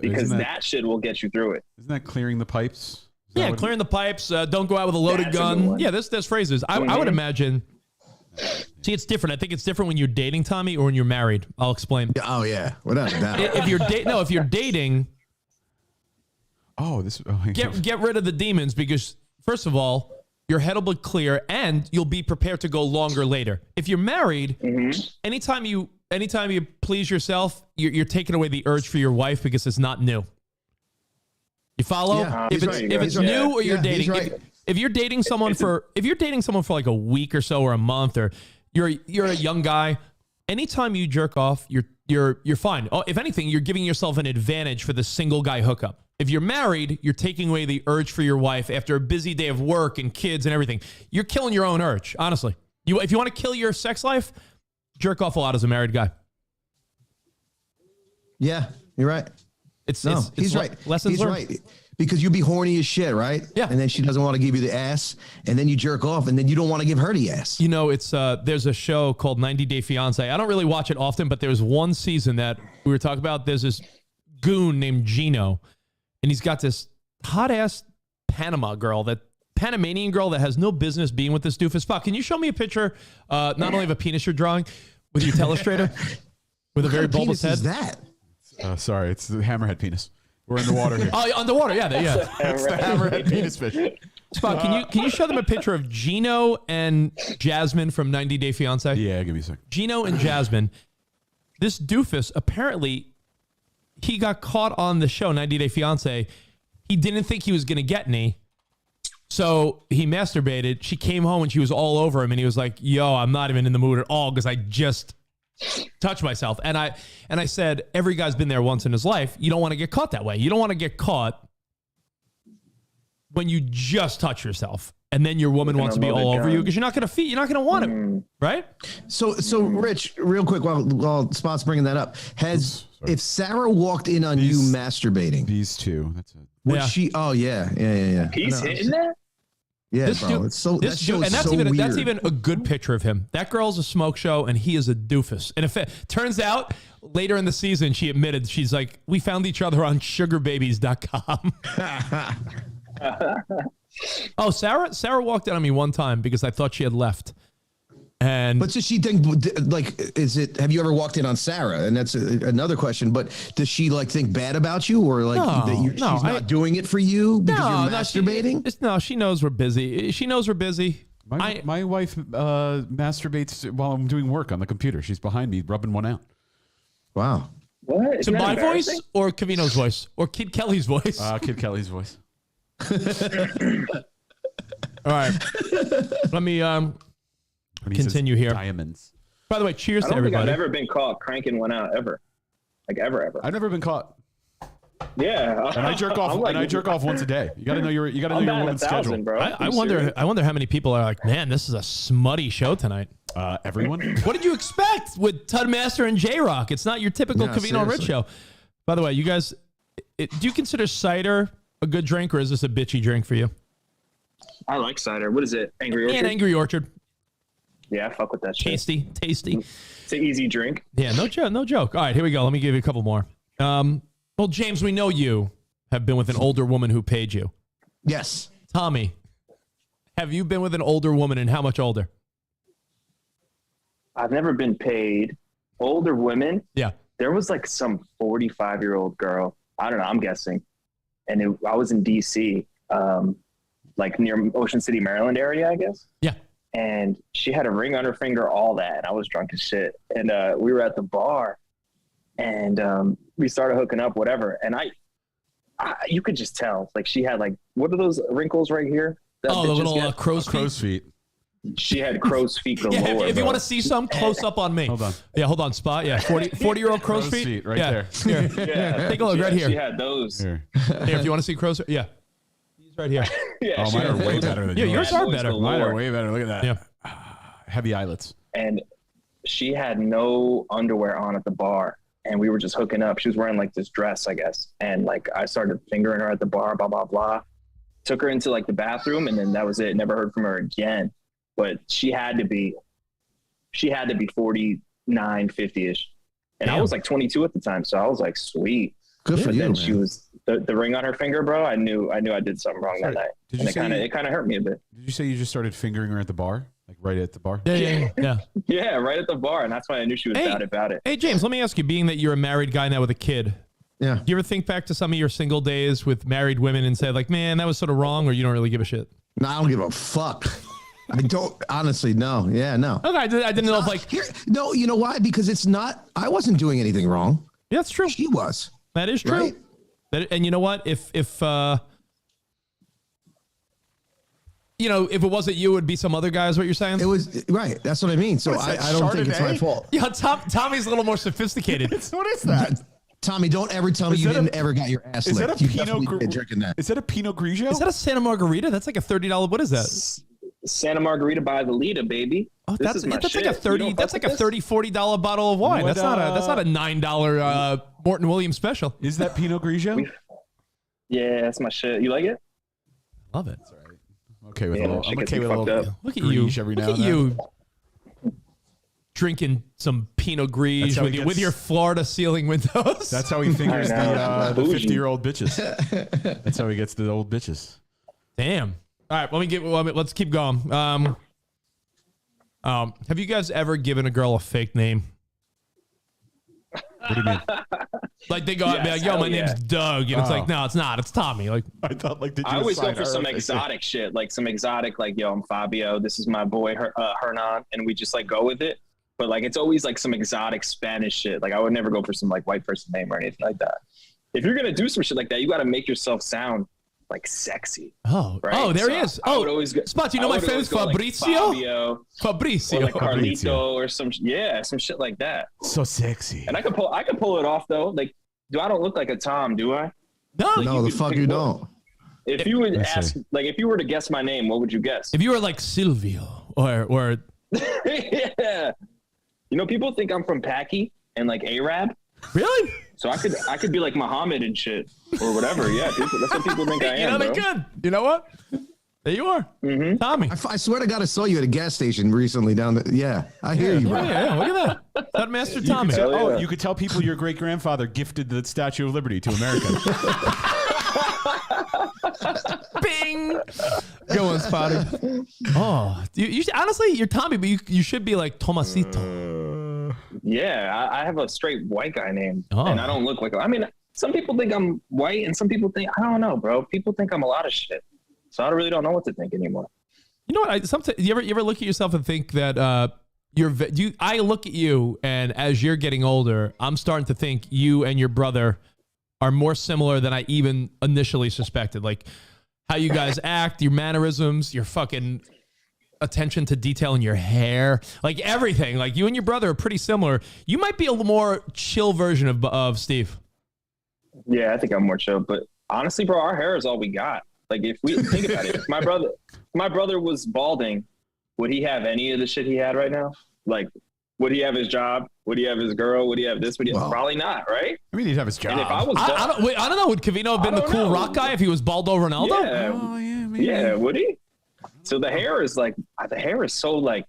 Because that shit will get you through it. Isn't that clearing the pipes? Yeah, clearing the pipes. Don't go out with a loaded gun. Yeah, there's phrases. I would imagine. See, it's different. I think it's different when you're dating, Tommy, or when you're married. I'll explain. Oh yeah, without a doubt. If you're dating, get rid of the demons because first of all, your head will be clear, and you'll be prepared to go longer later. If you're married, anytime you please yourself, you're taking away the urge for your wife because it's not new. You follow? Yeah, if it's new or you're dating, if you're dating someone for like a week or so or a month, or you're a young guy, anytime you jerk off, you're fine. Oh, if anything, you're giving yourself an advantage for the single guy hookup. If you're married, you're taking away the urge for your wife after a busy day of work and kids and everything. You're killing your own urge, honestly. If you want to kill your sex life, jerk off a lot as a married guy. Yeah, you're right. He's right. Lessons He's learned. right. Because you be horny as shit, right? Yeah. And then she doesn't want to give you the ass, and then you jerk off, and then you don't want to give her the ass. You know, it's there's a show called 90 Day Fiance. I don't really watch it often, but there's one season that we were talking about. There's this goon named Gino, and he's got this hot ass Panamanian girl that has no business being with this doofus. Fuck, can you show me a picture, not only of a penis you're drawing with your telestrator, with a very bulbous head? Is that? Sorry, it's the hammerhead penis. We're in the water here. Oh, underwater, yeah. It's the hammerhead penis fish. Spot, can you show them a picture of Gino and Jasmine from 90 Day Fiance? Yeah, give me a second. Gino and Jasmine. This doofus, apparently, he got caught on the show 90 Day Fiance. He didn't think he was going to get any. So he masturbated. She came home and she was all over him. And he was like, yo, I'm not even in the mood at all because I just touched myself. And I said, every guy's been there once in his life. You don't want to get caught that way. You don't want to get caught when you just touch yourself. And then your woman wants to be all over you because you're not going to you're not going to want it, right? So Rich, real quick, while Spot's bringing that up, if Sarah walked in on you masturbating, these two, that's it. would she? Oh yeah. He's hitting that. Yeah, This bro. dude- It's so This that show dude, is and so weird. that's even a good picture of him. That girl's a smoke show, and he is a doofus. And if it turns out later in the season, she admitted, she's like, we found each other on sugarbabies.com. Oh, Sarah walked in on me one time because I thought she had left. And But does she think, like, have you ever walked in on Sarah? And that's another question. But does she like think bad about you, or like she's not doing it for you because you're masturbating? She knows we're busy. She knows we're busy. My wife masturbates while I'm doing work on the computer. She's behind me rubbing one out. Wow. What? To my voice or Covino's voice or Kid Kelly's voice? Kid Kelly's voice. All right. Let me continue here. Diamonds. By the way, cheers I to don't think everybody. I've ever been caught cranking one out ever. Like ever. I've never been caught. Yeah. And I jerk off. I jerk off once a day. You got to know your woman's schedule, bro. I wonder how many people are like, man, this is a smutty show tonight. Everyone. What did you expect with Tudmaster and Jairok? It's not your typical Covino and Rich show. By the way, you guys, do you consider cider a good drink, or is this a bitchy drink for you? I like cider. What is it? Angry Orchard? And Angry Orchard. Yeah, I fuck with that shit. Tasty. It's an easy drink. Yeah, no joke. All right, here we go. Let me give you a couple more. Well, James, we know you have been with an older woman who paid you. Yes. Tommy, have you been with an older woman, and how much older? I've never been paid. Older women? Yeah. There was like some 45-year-old girl. I don't know. I'm guessing. And I was in D.C., like near Ocean City, Maryland area, I guess. Yeah. And she had a ring on her finger, all that. And I was drunk as shit. And we were at the bar, and we started hooking up, whatever. And I you could just tell, like, she had like, what are those wrinkles right here? The little crow's feet. She had crow's feet galore. Yeah, if you want to see some, close up on me. Hold on. Yeah, hold on. Spot. Yeah, 40-year-old crow's feet. Right there. Here. Yeah, Take a look right here. She had those. Here. Here, if you want to see crow's feet. Yeah. He's right here. Yeah, Oh, she mine are had way those. better than Yeah, yours. yours are better. galore. Mine are way better. Look at that. Yeah. Heavy eyelets. And she had no underwear on at the bar, and we were just hooking up. She was wearing like this dress, I guess. And like, I started fingering her at the bar, blah, blah, blah. Took her into like the bathroom, and then that was it. Never heard from her again. But she had to be 49, 50-ish. And I was like 22 at the time. So I was like, sweet. Good for But you, then man. she was the ring on her finger, bro. I knew I did something wrong that night. Did And you it kind of hurt me a bit. Did you say you just started fingering her at the bar? Like right at the bar? Yeah. Yeah, right at the bar. And that's why I knew she was bad about it. Hey, James, let me ask you, being that you're a married guy now with a kid, Yeah. do you ever think back to some of your single days with married women and say, like, man, that was sort of wrong, or you don't really give a shit? No, I don't give a fuck. I don't honestly. No. Yeah. No. Okay, I didn't know if like No, you know why? Because it's not. I wasn't doing anything wrong. yeah, that's true. She was. That is true. Right? And you know what? If you know, if it wasn't you, it would be some other guy, is what you're saying? It was right. That's what I mean. So I don't think it's my fault. Yeah, Tommy's a little more sophisticated. What is that? Tommy, don't ever tell me you didn't ever got your ass Is that licked. a You Pinot definitely did drinking that. Is that a Pinot Grigio? Is that a Santa Margarita? That's like a $30. What is that? Santa Margarita by the Lita, baby. Oh, This that's is my like shit. a 30. You don't That's fuck like a with this? $30-$40 bottle of wine. What, That's not a $9 Morton Williams special. Is that Pinot Grigio? Yeah, that's my shit. You like it? Love it. Okay with Yeah, a little. shit I'm gets okay me with a fucked little. up. Look at you. Grige every Look now at and you drinking some Pinot That's Grigio how with, he with gets- your Florida ceiling windows. That's how he fingers I know. the Bougie. 50-year-old bitches. That's how he gets the old bitches. Damn. All right, let's keep going. Have you guys ever given a girl a fake name? What do you mean? Like they go out and be Yes, like, "Yo, hell my name's yeah. Doug," and it's Oh. like, "No, it's not. It's Tommy." Like, I thought like did you I always go assign for her some a fake name? exotic shit, like some exotic, like, yo, I'm Fabio. This is my boy, Hernan. And we just like go with it. But like, it's always like some exotic Spanish shit. Like I would never go for some like white person name or anything like that. If you're going to do some shit like that, you got to make yourself sound like sexy. oh, Right? oh, there he So is. I would Oh, always go- Spots. You know I my would favorite always go, like, Fabrizio. Fabio, Fabrizio. or like Fabrizio. Carlito or some shit like that. So sexy. And I could pull it off though. Like, I don't look like a Tom, do I? No, No, the fuck you don't. If you would I see. ask, like, if you were to guess my name, what would you guess? if you were like Silvio or Yeah. You know, people think I'm from Packy and like Arab. really, So I could be like Muhammad and shit or whatever. Yeah, that's what people think I you am. know they bro. could. You know what? There you are, Tommy. I swear to God, I saw you at a gas station recently down there. Yeah, I hear you, Yeah, bro. yeah, look at that. Tudmaster Tommy. Hell yeah. You could tell people your great grandfather gifted the Statue of Liberty to America. Bing. Go on, Spotty. Oh, honestly, you're Tommy, but you should be like Tomasito. Yeah, I have a straight white guy name, Oh. and I don't look like. I mean, some people think I'm white, and some people think I don't know, bro. People think I'm a lot of shit, so I really don't know what to think anymore. You know what? Sometimes you ever look at yourself and think that I look at you, and as you're getting older, I'm starting to think you and your brother are more similar than I even initially suspected. Like how you guys act, your mannerisms, your fucking attention to detail in your hair, like everything. Like you and your brother are pretty similar. You might be a little more chill version of Steve. Yeah, I think I'm more chill, but honestly, bro, our hair is all we got. Like if we think about it, if my brother was balding, would he have any of the shit he had right now? Like, would he have his job? Would he have his girl? Would he have this? Would he? Well, probably not, right? I mean, he'd have his job. And if I was, I don't know. Would Covino have been I the don't cool know. rock guy if he was Baldo Ronaldo? yeah, Oh, yeah, maybe. yeah, would he? So the hair is like, the hair is so like,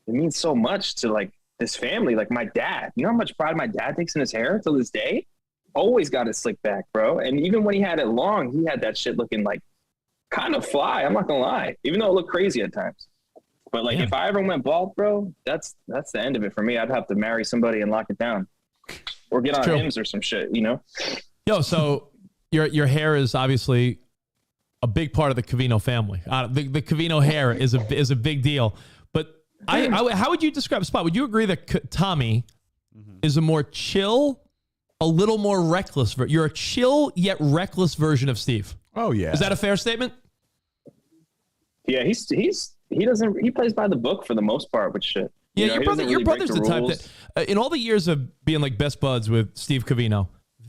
it means so much to like this family. Like my dad, you know how much pride my dad takes in his hair till this day? Always got it slicked back, bro. And even when he had it long, he had that shit looking like kind of fly. I'm not gonna lie, even though it looked crazy at times. But like, Yeah. if I ever went bald, bro, that's the end of it for me. I'd have to marry somebody and lock it down, or get on True. Hims or some shit, you know? Yo, so your hair is obviously a big part of the Covino family. The Covino hair is a big deal. But how would you describe Spot? Would you agree that Tommy is a more chill, a little more reckless? You're a chill yet reckless version of Steve. Oh, yeah. Is that a fair statement? Yeah, he plays by the book for the most part with shit. Yeah, You know, your he brother. doesn't Your really break brother's the type rules. that, in all the years of being like best buds with Steve Covino,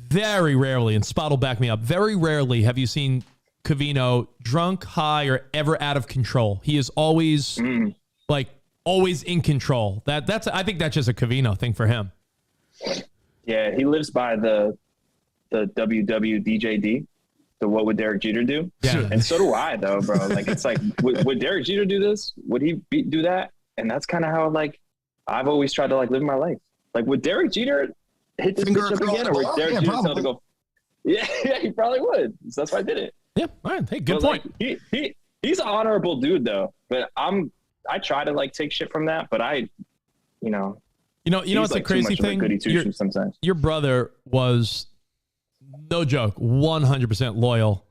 very rarely, and Spot will back me up, very rarely have you seen Covino drunk, high, or ever out of control. He is always like always in control. That's I think that's just a Covino thing for him. Yeah, he lives by the WWDJD, the What Would Derek Jeter Do? Yeah. And so do I, though, bro. Like, it's like, would Derek Jeter do this? Would he do that? And that's kind of how, like, I've always tried to, like, live my life. Like, would Derek Jeter hit this Finger bitch up across again? the Or would ball? Derek Yeah, Jeter tell to probably. go? Yeah, he probably would. So that's why I did it. Yeah, all right. Hey, good But, point. like, he's an honorable dude, though. But I try to, like, take shit from that. But you know He's what's the crazy thing? Goody two-shoes sometimes. Your brother was, no joke, 100% loyal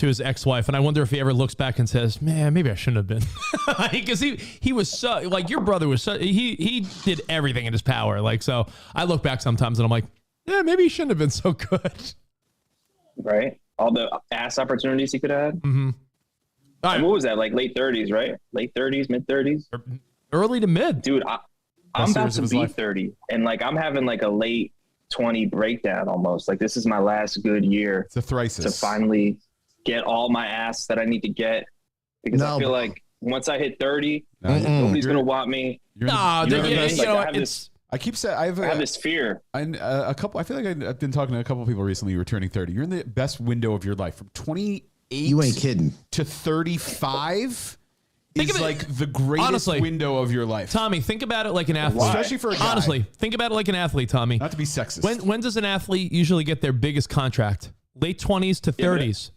to his ex-wife, and I wonder if he ever looks back and says, "Man, maybe I shouldn't have been," because he was so like your brother was so he did everything in his power. Like so, I look back sometimes and I'm like, yeah, maybe he shouldn't have been so good. Right, all the ass opportunities he could have. Mm-hmm. And what was that, like late 30s, right? Late 30s, mid 30s, early to mid. Dude, I'm about to be 30, and like I'm having like a late 20 breakdown almost. Like this is my last good year. It's a thrisis. To finally get all my ass that I need to get, because I feel like once I hit 30, nobody's gonna want me. I keep saying I have this fear. I feel like I've been talking to a couple of people recently returning 30. You're in the best window of your life from 28. You ain't kidding. To 35 Think is of it- like the greatest honestly, window of your life. Tommy, think about it like an athlete. Especially for a guy. Honestly, think about it like an athlete, Tommy. Not to be sexist. When does an athlete usually get their biggest contract? Late 20s to 30s.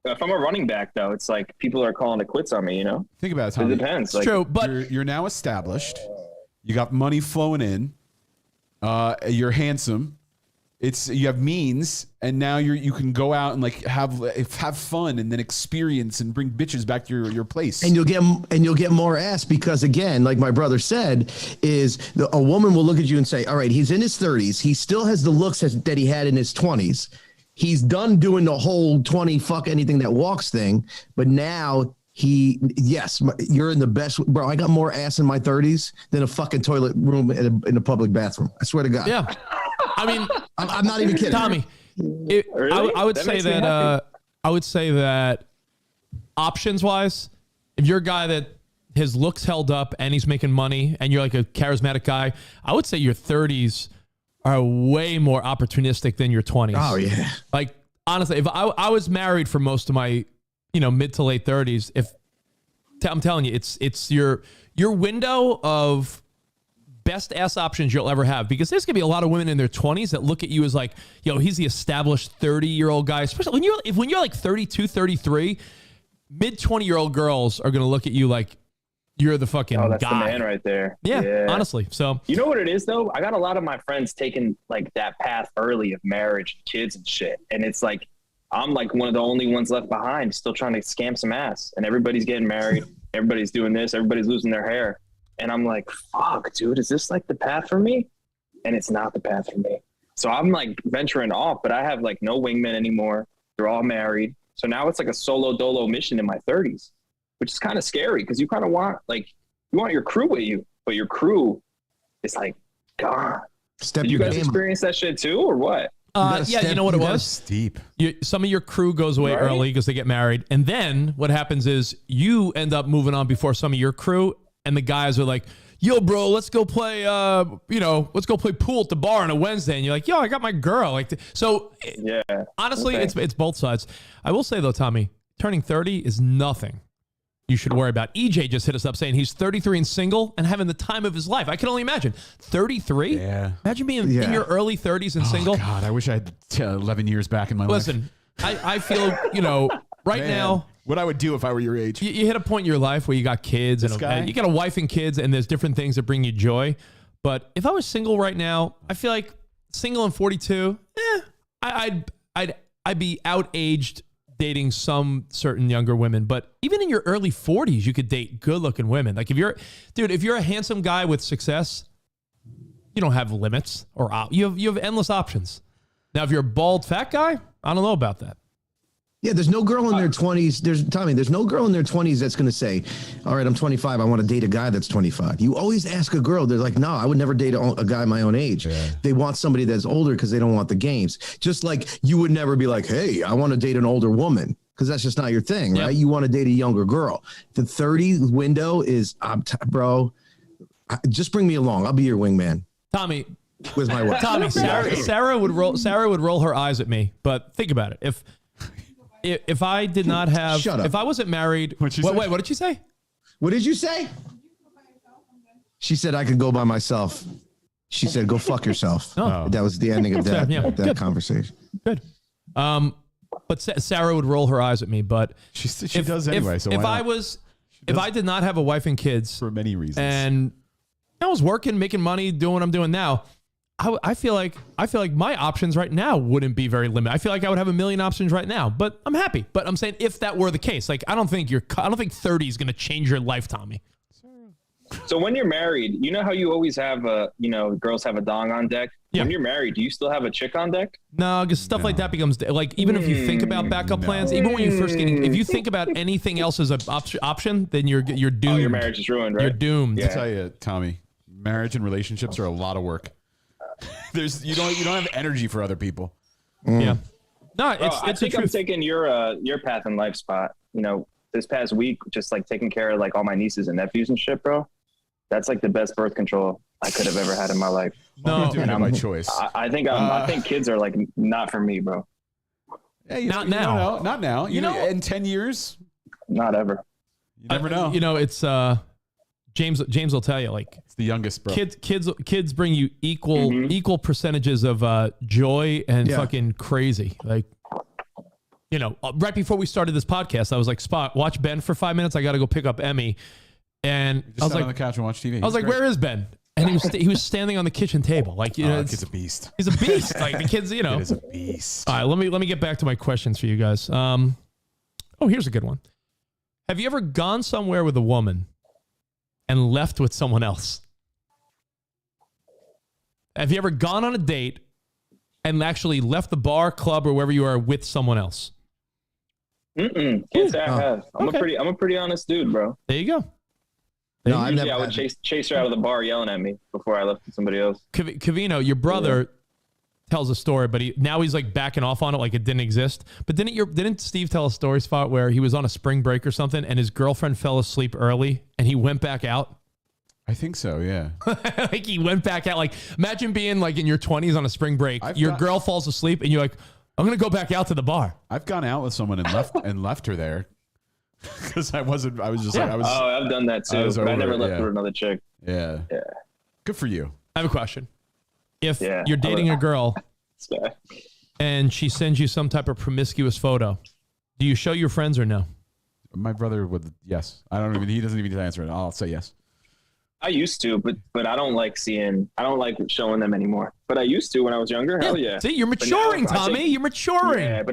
If I'm a running back, though, it's like people are calling it quits on me. You know, think about it, Tommy. It depends. It's true, but you're now established. You got money flowing in. You're handsome. You have means, and now you can go out and like have fun, and then experience and bring bitches back to your place. And you'll get more ass because, again, like my brother said, a woman will look at you and say, all right, he's in his 30s. He still has the looks that he had in his 20s. He's done doing the whole 20 fuck anything that walks thing, but now you're in the best, bro. I got more ass in my 30s than a fucking toilet room in a public bathroom. I swear to God. Yeah. I mean, I'm not even kidding. Tommy, I would say that I would say that options wise, if you're a guy that his looks held up and he's making money and you're like a charismatic guy, I would say your 30s are way more opportunistic than your 20s. Oh yeah. Like honestly, if I was married for most of my, mid to late 30s, I'm telling you, it's your window of best ass options you'll ever have, because there's gonna be a lot of women in their 20s that look at you as like, yo, he's the established 30-year-old guy, especially when you're like 32, 33, mid 20-year-old girls are gonna look at you like you're the fucking that's guy. the man right there. Yeah, honestly. So you know what it is though? I got a lot of my friends taking like that path early of marriage, kids and shit. And it's like, I'm like one of the only ones left behind still trying to scam some ass, and everybody's getting married. Everybody's doing this. Everybody's losing their hair. And I'm like, fuck, dude, is this like the path for me? And it's not the path for me. So I'm like venturing off, but I have like no wingman anymore. They're all married. So now it's like a solo dolo mission in my 30s, which is kind of scary because you kind of want your crew with you, but your crew is like, God. Did you guys experience that shit too, or what? You know what it was? Steep. Some of your crew goes away early because they get married. And then what happens is you end up moving on before some of your crew. And the guys are like, yo, bro, let's go play, let's go play pool at the bar on a Wednesday. And you're like, yo, I got my girl. Honestly, it's both sides. I will say, though, Tommy, turning 30 is nothing you should worry about. EJ just hit us up saying he's 33 and single and having the time of his life. I can only imagine. 33? Yeah. Imagine being in your early 30s and single. God, I wish I had 11 years back in my life. Listen, I feel, right now. What I would do if I were your age. You hit a point in your life where you got kids and you got a wife and kids, and there's different things that bring you joy. But if I was single right now, I feel like single and 42, I'd be out-aged dating some certain younger women. But even in your early 40s, you could date good-looking women. Like if you're a handsome guy with success, you don't have limits you have endless options. Now, if you're a bald fat guy, I don't know about that. Yeah, there's no girl in their 20s. There's no girl in their 20s that's going to say, all right, I'm 25. I want to date a guy that's 25. You always ask a girl. They're like, no, I would never date a guy my own age. Yeah. They want somebody that's older because they don't want the games. Just like you would never be like, hey, I want to date an older woman, because that's just not your thing, right? You want to date a younger girl. The 30 window is, bro, just bring me along. I'll be your wingman. Tommy. With my wife. Tommy, Sarah would roll her eyes at me. But think about it. If I did not have, if I wasn't married, wait, what did she say? What did you say? She said I could go by myself. She said, go fuck yourself. Oh. That was the ending of that conversation. Good. But Sarah would roll her eyes at me, but she does anyway. So if I did not have a wife and kids for many reasons, and I was working, making money, doing what I'm doing now, I feel like my options right now wouldn't be very limited. I feel like I would have a million options right now, but I'm happy. But I'm saying if that were the case, like I don't think 30 is going to change your life, Tommy. So when you're married, you know how you always have girls have a dong on deck. Yeah. When you're married, do you still have a chick on deck? No, because stuff like that becomes like, even if you think about backup plans, even when you first if you think about anything else as an option, then you're doomed. Oh, your marriage is ruined, right? You're doomed. I'll tell you, Tommy, marriage and relationships are a lot of work. You don't have energy for other people. Yeah. No, Bro, I it's think I'm taking your path in life spot. You know, this past week, just like taking care of like all my nieces and nephews and shit, bro. That's like the best birth control I could have ever had in my life. No, I'm doing it by choice. I think kids are like not for me, bro. Hey, Not now. Not now. You know, in 10 years, Not ever. you never know. You know, it's James will tell you, like, It's the youngest, bro. kids bring you equal percentages of joy and fucking crazy. Like, you know, right before we started this podcast, I was like, Spot, watch Ben for 5 minutes. I got to go pick up Emmy. And Just I was sat on like, the couch and watch TV. where is Ben? And he was standing on the kitchen table. Like, you know, Kid's a beast. he's a beast. Like the kids, you know. Kid is a beast. All right, let me get back to my questions for you guys. Here's a good one. Have you ever gone somewhere with a woman and left with someone else? Have you ever gone on a date and actually left the bar, club, or wherever you are with someone else? Can't say I have. I'm a pretty honest dude, bro. There you go. No, I've Usually never I would had- chase her out of the bar yelling at me before I left with somebody else. Covino, your brother tells a story, but he's like backing off on it like it didn't exist. But didn't Steve tell a story, Spot, where he was on a spring break or something and his girlfriend fell asleep early and he went back out? I think so, yeah. Like he went back out. Like imagine being like in your 20s on a spring break. Your girl falls asleep and you're like, I'm gonna go back out to the bar. I've gone out with someone and left her there because I was Oh, I've done that too. But I never left with another chick. Yeah. Good for you. I have a question. If Yeah, you're dating a girl It's bad. and she sends you some type of promiscuous photo, do you show your friends or no? My brother would, yes. He doesn't even need to answer it. I'll say yes. I used to, but I don't like showing them anymore. But I used to when I was younger. Hell yeah. See, you're But maturing, now, I Tommy. think- You're maturing. Yeah,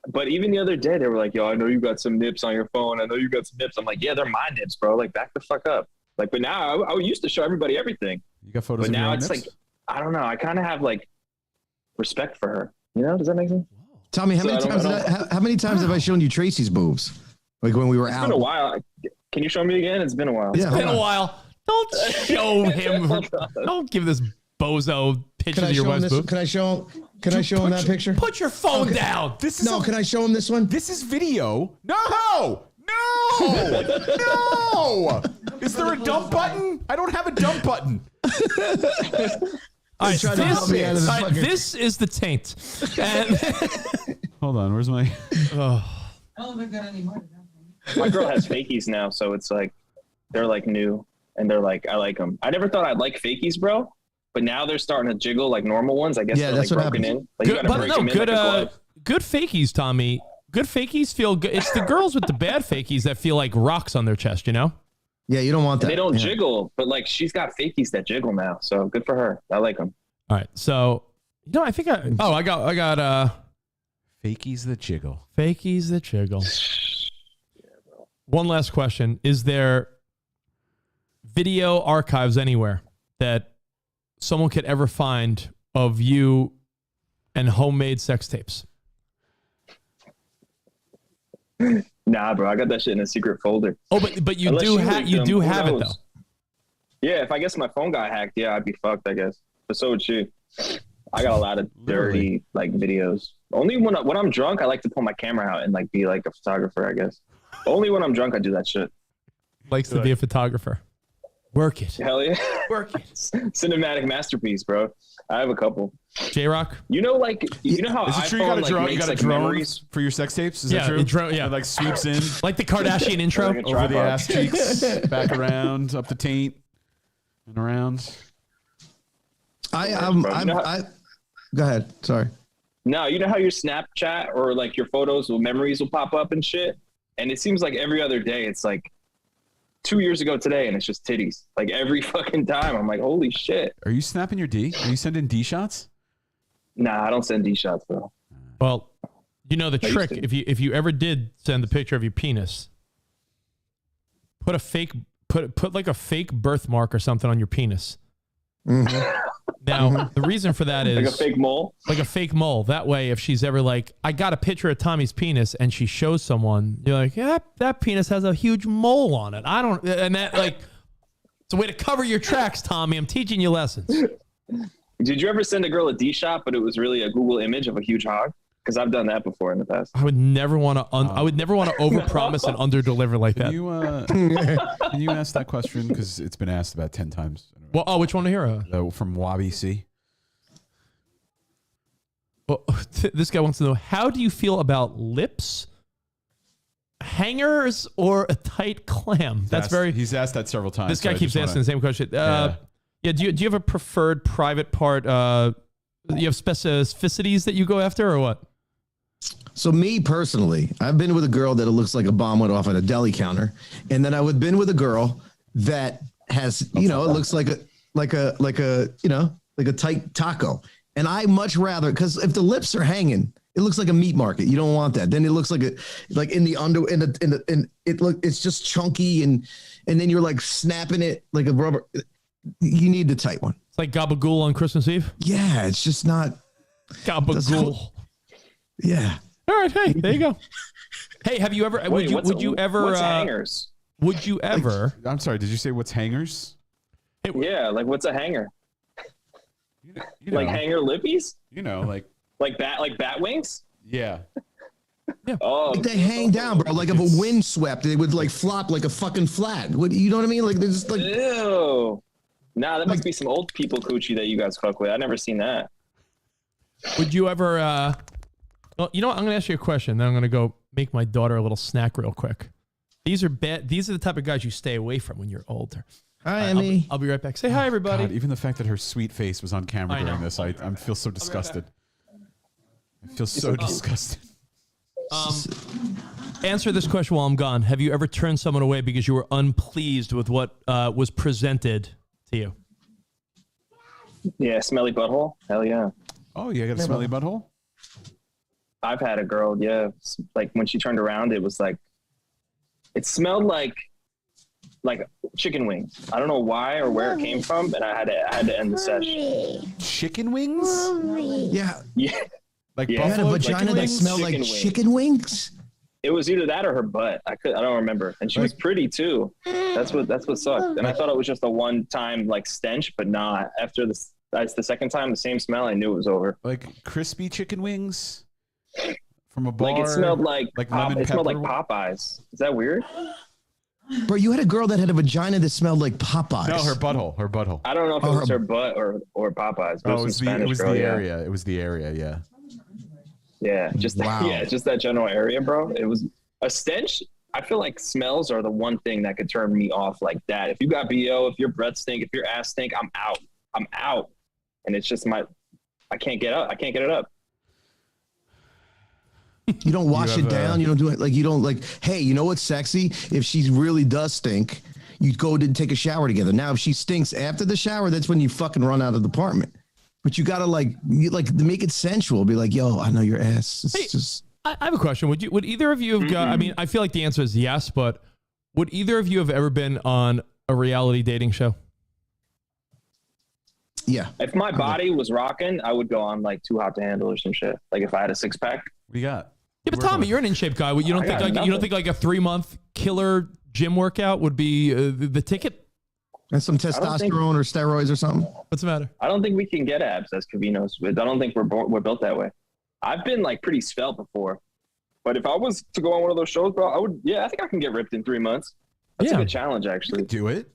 but even the other day they were like, yo, I know you got some nips on your phone. I know you got some nips. I'm like, yeah, they're my nips, bro. Like, back the fuck up. Like, but now I used to show everybody everything. You got photos But of your now own it's nips? like, I don't know. I kind of have like respect for her. You know? Does that make sense? Tommy, how So many I don't- times I did don't- how many times have I shown you Tracy's boobs? Like when we were It's out. been a while. Can you show me again? It's been a while. Yeah, It's been hold a on. while. Don't show him. Hold on. Don't give this bozo pictures Can I of your show him wife's this? boob. Can I show him? Can I show him that picture? Put your phone down. This is No, can I show him this one? This is video. No! No! Is there a dump button? I don't have a dump button. All right, trying to help me out of the fucking- this is the taint. And Hold on. Where's my... My girl has fakies now, so it's like they're like new and they're like, I like them. I never thought I'd like fakies, bro. But now they're starting to jiggle like normal ones. I guess Yeah, they're that's like what broken happens. in. Like you good, gotta but break no, them in good, like a glove. good fakies, Tommy. Good fakies feel good. It's the girls with the bad fakies that feel like rocks on their chest, you know? Yeah, you don't want that. They don't Yeah. jiggle, but like she's got fakies that jiggle now. So good for her. I like them. All right. So, I think I got Fakies that jiggle. fakies that jiggle. One last question. Is there video archives anywhere that someone could ever find of you and homemade sex tapes? Nah, bro. I got that shit in a secret folder. Oh, but you Unless do she have leaked you them, do who have it knows? though. Yeah, if I guess my phone got hacked, yeah, I'd be fucked, I guess. But so would she. I got a lot of dirty like videos. Only when I'm drunk, I like to pull my camera out and like be like a photographer, I guess. Only when I'm drunk, I do that shit. Likes to be a photographer. Work it. Hell yeah. Work it. Cinematic masterpiece, bro. I have a couple. Jairok? You know, like, you know how Is it true you iPhone got a like, drone? You makes got a like drone memories? for your sex tapes? Is Yeah, that true? intro- yeah. It like sweeps in Like the Kardashian intro? Like a over the tripod. ass cheeks, back around, up the taint, and around. Go ahead. Sorry. No, you know how your Snapchat or like your photos or memories will pop up and shit? And it seems like every other day it's like 2 years ago today, and it's just titties. Like every fucking time, I'm like, holy shit. Are you snapping your D? Are you sending D shots? Nah, I don't send D shots though. Well, you know the I trick. used to. If you ever did send the picture of your penis, put like a fake birthmark or something on your penis. Now the reason for that is Like a fake mole. Like a fake mole. That way, if she's ever like, I got a picture of Tommy's penis, and she shows someone, you're like, yeah, that penis has a huge mole on it. I don't, and that like, it's a way to cover your tracks, Tommy. I'm teaching you lessons. Did you ever send a girl a D shot, but it was really a Google image of a huge hog? Because I've done that before in the past. I would never want to. I would never want to overpromise and underdeliver like that. Can you ask that question? Because it's been asked about 10 times. Well, oh, which one to hear? From Wabi C. Well, this guy wants to know, how do you feel about lips, hangers, or a tight clam? He's asked that several times. This guy keeps asking the same question. Yeah. Do you have a preferred private part? You have specificities that you go after, or what? So me personally, I've been with a girl that it looks like a bomb went off on a deli counter, and then I would been with a girl that has, it looks like a tight taco. And I much rather, because if the lips are hanging, it looks like a meat market. You don't want that. Then it looks like it's just chunky, and then you're like snapping it like a rubber. You need the tight one. It's like gabagool on Christmas Eve. Yeah, it's just not gabagool. Yeah. All right. Hey, there you go. Hey, have you ever? Wait, would you ever? What's hangers? Would you ever? I'm sorry. Did you say what's hangers? Yeah, like what's a hanger? You know, like hanger lippies? like bat wings? Yeah. Yeah. Oh, like they hang down, bro. Like if a wind swept, they would like flop like a fucking flag. What, you know what I mean? Like they're just like. Ew. Nah, that must be some old people coochie that you guys fuck with. I've never seen that. Would you ever? Well, you know what? I'm going to ask you a question. Then I'm going to go make my daughter a little snack real quick. These are the type of guys you stay away from when you're older. Hi, Emmy. I'll be right back. Say hi, everybody. God, even the fact that her sweet face was on camera during this, I feel so disgusted. I feel so disgusted. Answer this question while I'm gone. Have you ever turned someone away because you were unpleased with what was presented to you? Yeah, smelly butthole. Hell yeah. Oh, you got a smelly butthole? I've had a girl, yeah. Like when she turned around, it was like, it smelled like chicken wings. I don't know why or where it came from, and I had to end the session. Chicken wings? Yeah. Yeah. Like You had a vagina that smelled like chicken wings? It was either that or her butt. I don't remember. And she was pretty too. That's what sucked. And I thought it was just a one-time like stench, but nah. After that's the second time, the same smell, I knew it was over. Like crispy chicken wings from a bar. Like it smelled like lemon it smelled like pepper? Popeyes. Is that weird? Bro, you had a girl that had a vagina that smelled like Popeyes. No, her butthole. I don't know if it was her butt or Popeyes. But Oh, it was the area. It was the area, yeah. Yeah, just that general area, bro. It was a stench. I feel like smells are the one thing that could turn me off like that. If you got BO, if your breath stink, if your ass stink, I'm out. And it's just I can't get up. I can't get it up. You don't wash it down. You don't do it like you don't like, hey, you know what's sexy? If she really does stink, you go and take a shower together. Now, if she stinks after the shower, that's when you fucking run out of the apartment. But you gotta to make it sensual. Be like, yo, I know your ass. It's just. I have a question. Would either of you have got? I mean, I feel like the answer is yes, but would either of you have ever been on a reality dating show? Yeah. If my body was rocking, I would go on like Too Hot to Handle or some shit. Like if I had a 6-pack. What do you got? Yeah, but Tommy, you're an in shape guy. You don't think like a 3-month killer gym workout would be the ticket? And some testosterone or steroids or something. What's the matter? I don't think we can get abs as Covinos. I don't think we're built that way. I've been like pretty svelte before, but if I was to go on one of those shows, bro, I would. Yeah, I think I can get ripped in 3 months. That's a good challenge, actually. Do it.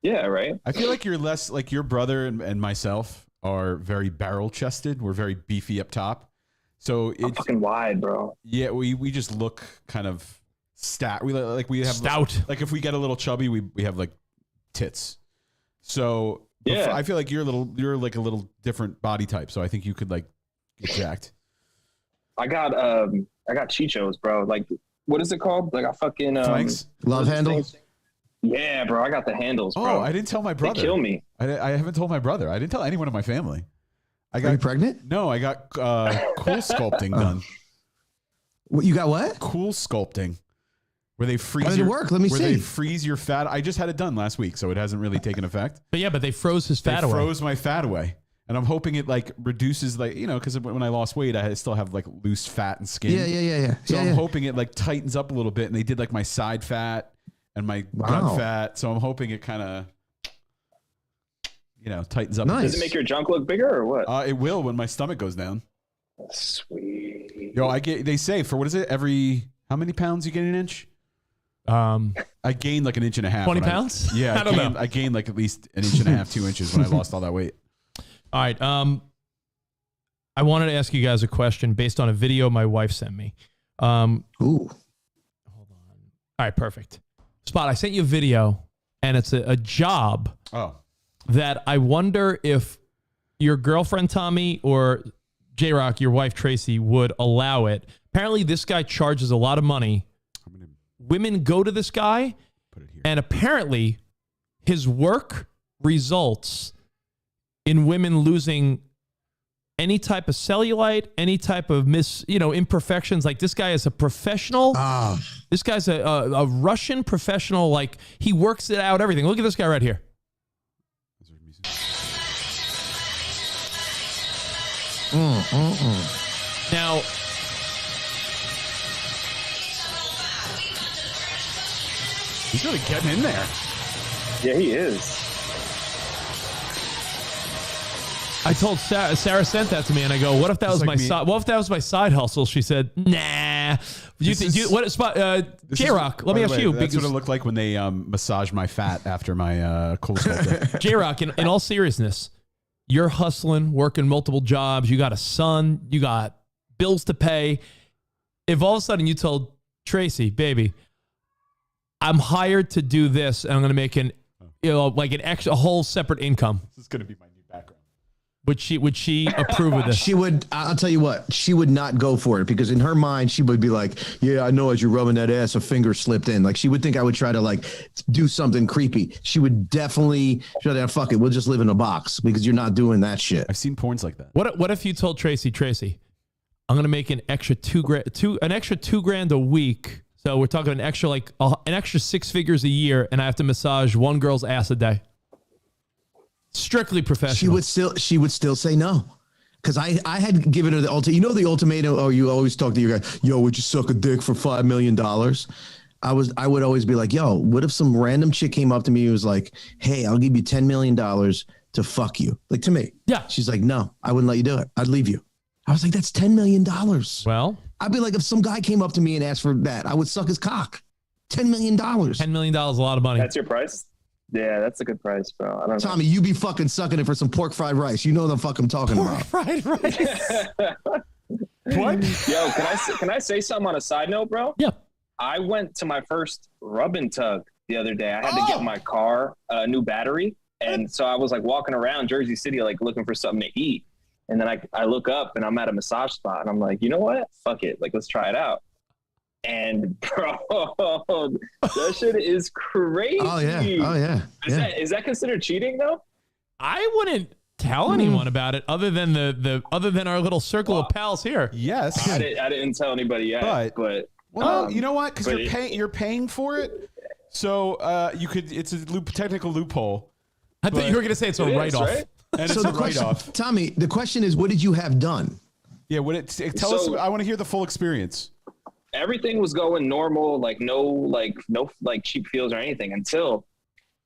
Yeah, right. I feel like you're less like your brother and myself are very barrel chested. We're very beefy up top. So I'm fucking wide, bro. Yeah, we just look kind of stout. We have stout. Like if we get a little chubby, we have like tits. So yeah, I feel like you're like a little different body type. So I think you could like get jacked. I got chichos, bro. Like what is it called? Like I fucking love handles. Yeah, bro, I got the handles, bro. Oh, I didn't tell my brother. They kill me. I haven't told my brother. I didn't tell anyone in my family. Are you pregnant? No, I got cool sculpting done. What, you got what? Cool sculpting. Where they freeze How did it work? Let me where see. they freeze your fat. I just had it done last week, so it hasn't really taken effect. But they froze his fat away. Froze my fat away. And I'm hoping it like reduces like, because when I lost weight, I still have like loose fat and skin. Yeah. So I'm hoping it like tightens up a little bit, and they did like my side fat and my gut fat. So I'm hoping it kind of, tightens up. Nice. Does it make your junk look bigger or what? It will when my stomach goes down. Sweet. Yo, they say for what is it? How many pounds you gain an inch? I gained like an inch and a half. 20 pounds? Yeah, I don't know. I gained like at least an inch and a half, 2 inches when I lost all that weight. All right. I wanted to ask you guys a question based on a video my wife sent me. Ooh. Hold on. All right, perfect. Spot, I sent you a video, and it's a job that I wonder if your girlfriend, Tommy, or Jairok, your wife, Tracy, would allow it. Apparently, this guy charges a lot of money. Women go to this guy, and apparently his work results in women losing any type of cellulite, any type of imperfections. Like this guy is a professional. This guy's a Russian professional. Like he works it out, everything. Look at this guy right here. Now, he's really getting in there. Yeah, he is. I told Sarah sent that to me, and I go, "What if that was my side? What if that was my side hustle?" She said, "Nah." What spot? Jairok, let me ask you. That's what it looked like when they massaged my fat after my cool sculpture. Jairok, in all seriousness, you're hustling, working multiple jobs. You got a son. You got bills to pay. If all of a sudden you told Tracy, "Baby, I'm hired to do this, and I'm going to make a whole separate income." This is going to be my new background. Would she approve of this? She would. I'll tell you what. She would not go for it because in her mind she would be like, "Yeah, I know. As you're rubbing that ass, a finger slipped in." Like she would think I would try to like do something creepy. She would definitely shut down. Fuck it. We'll just live in a box because you're not doing that shit. I've seen porns like that. What if you told Tracy, I'm going to make an extra $2,000 a week. So we're talking an extra 6 figures a year, and I have to massage one girl's ass a day. Strictly professional. She would still say no. Because I had given her the ultimatum. The ultimatum, or you always talk to your guy, "Yo, would you suck a dick for $5 million? I would always be like, "Yo, what if some random chick came up to me and was like, hey, I'll give you $10 million to fuck you?" Like to me. Yeah. She's like, "No, I wouldn't let you do it. I'd leave you." I was like, that's $10 million. Well, I'd be like, if some guy came up to me and asked for that, I would suck his cock. $10 million. $10 million is a lot of money. That's your price? Yeah, that's a good price, bro. I don't know. Tommy, you be fucking sucking it for some pork fried rice. You know the fuck I'm talking about. Fried rice. What? Yo, can I say something on a side note, bro? Yeah. I went to my first rub and tug the other day. I had to get my car a new battery. And so I was like walking around Jersey City, like looking for something to eat. And then I look up and I'm at a massage spot and I'm like, you know what? Fuck it. Like, let's try it out. And bro, that shit is crazy. Oh yeah. Is that considered cheating though? I wouldn't tell anyone about it other than than our little circle of pals here. Yes. I didn't tell anybody yet, but well, you know what? Because you're paying for it, so it's a technical loophole. I thought you were gonna say it's a write-off. Right? And So it's a the question, write-off. Tommy, the question is, what did you have done? Yeah, tell us. I want to hear the full experience. Everything was going normal, no cheap feels or anything until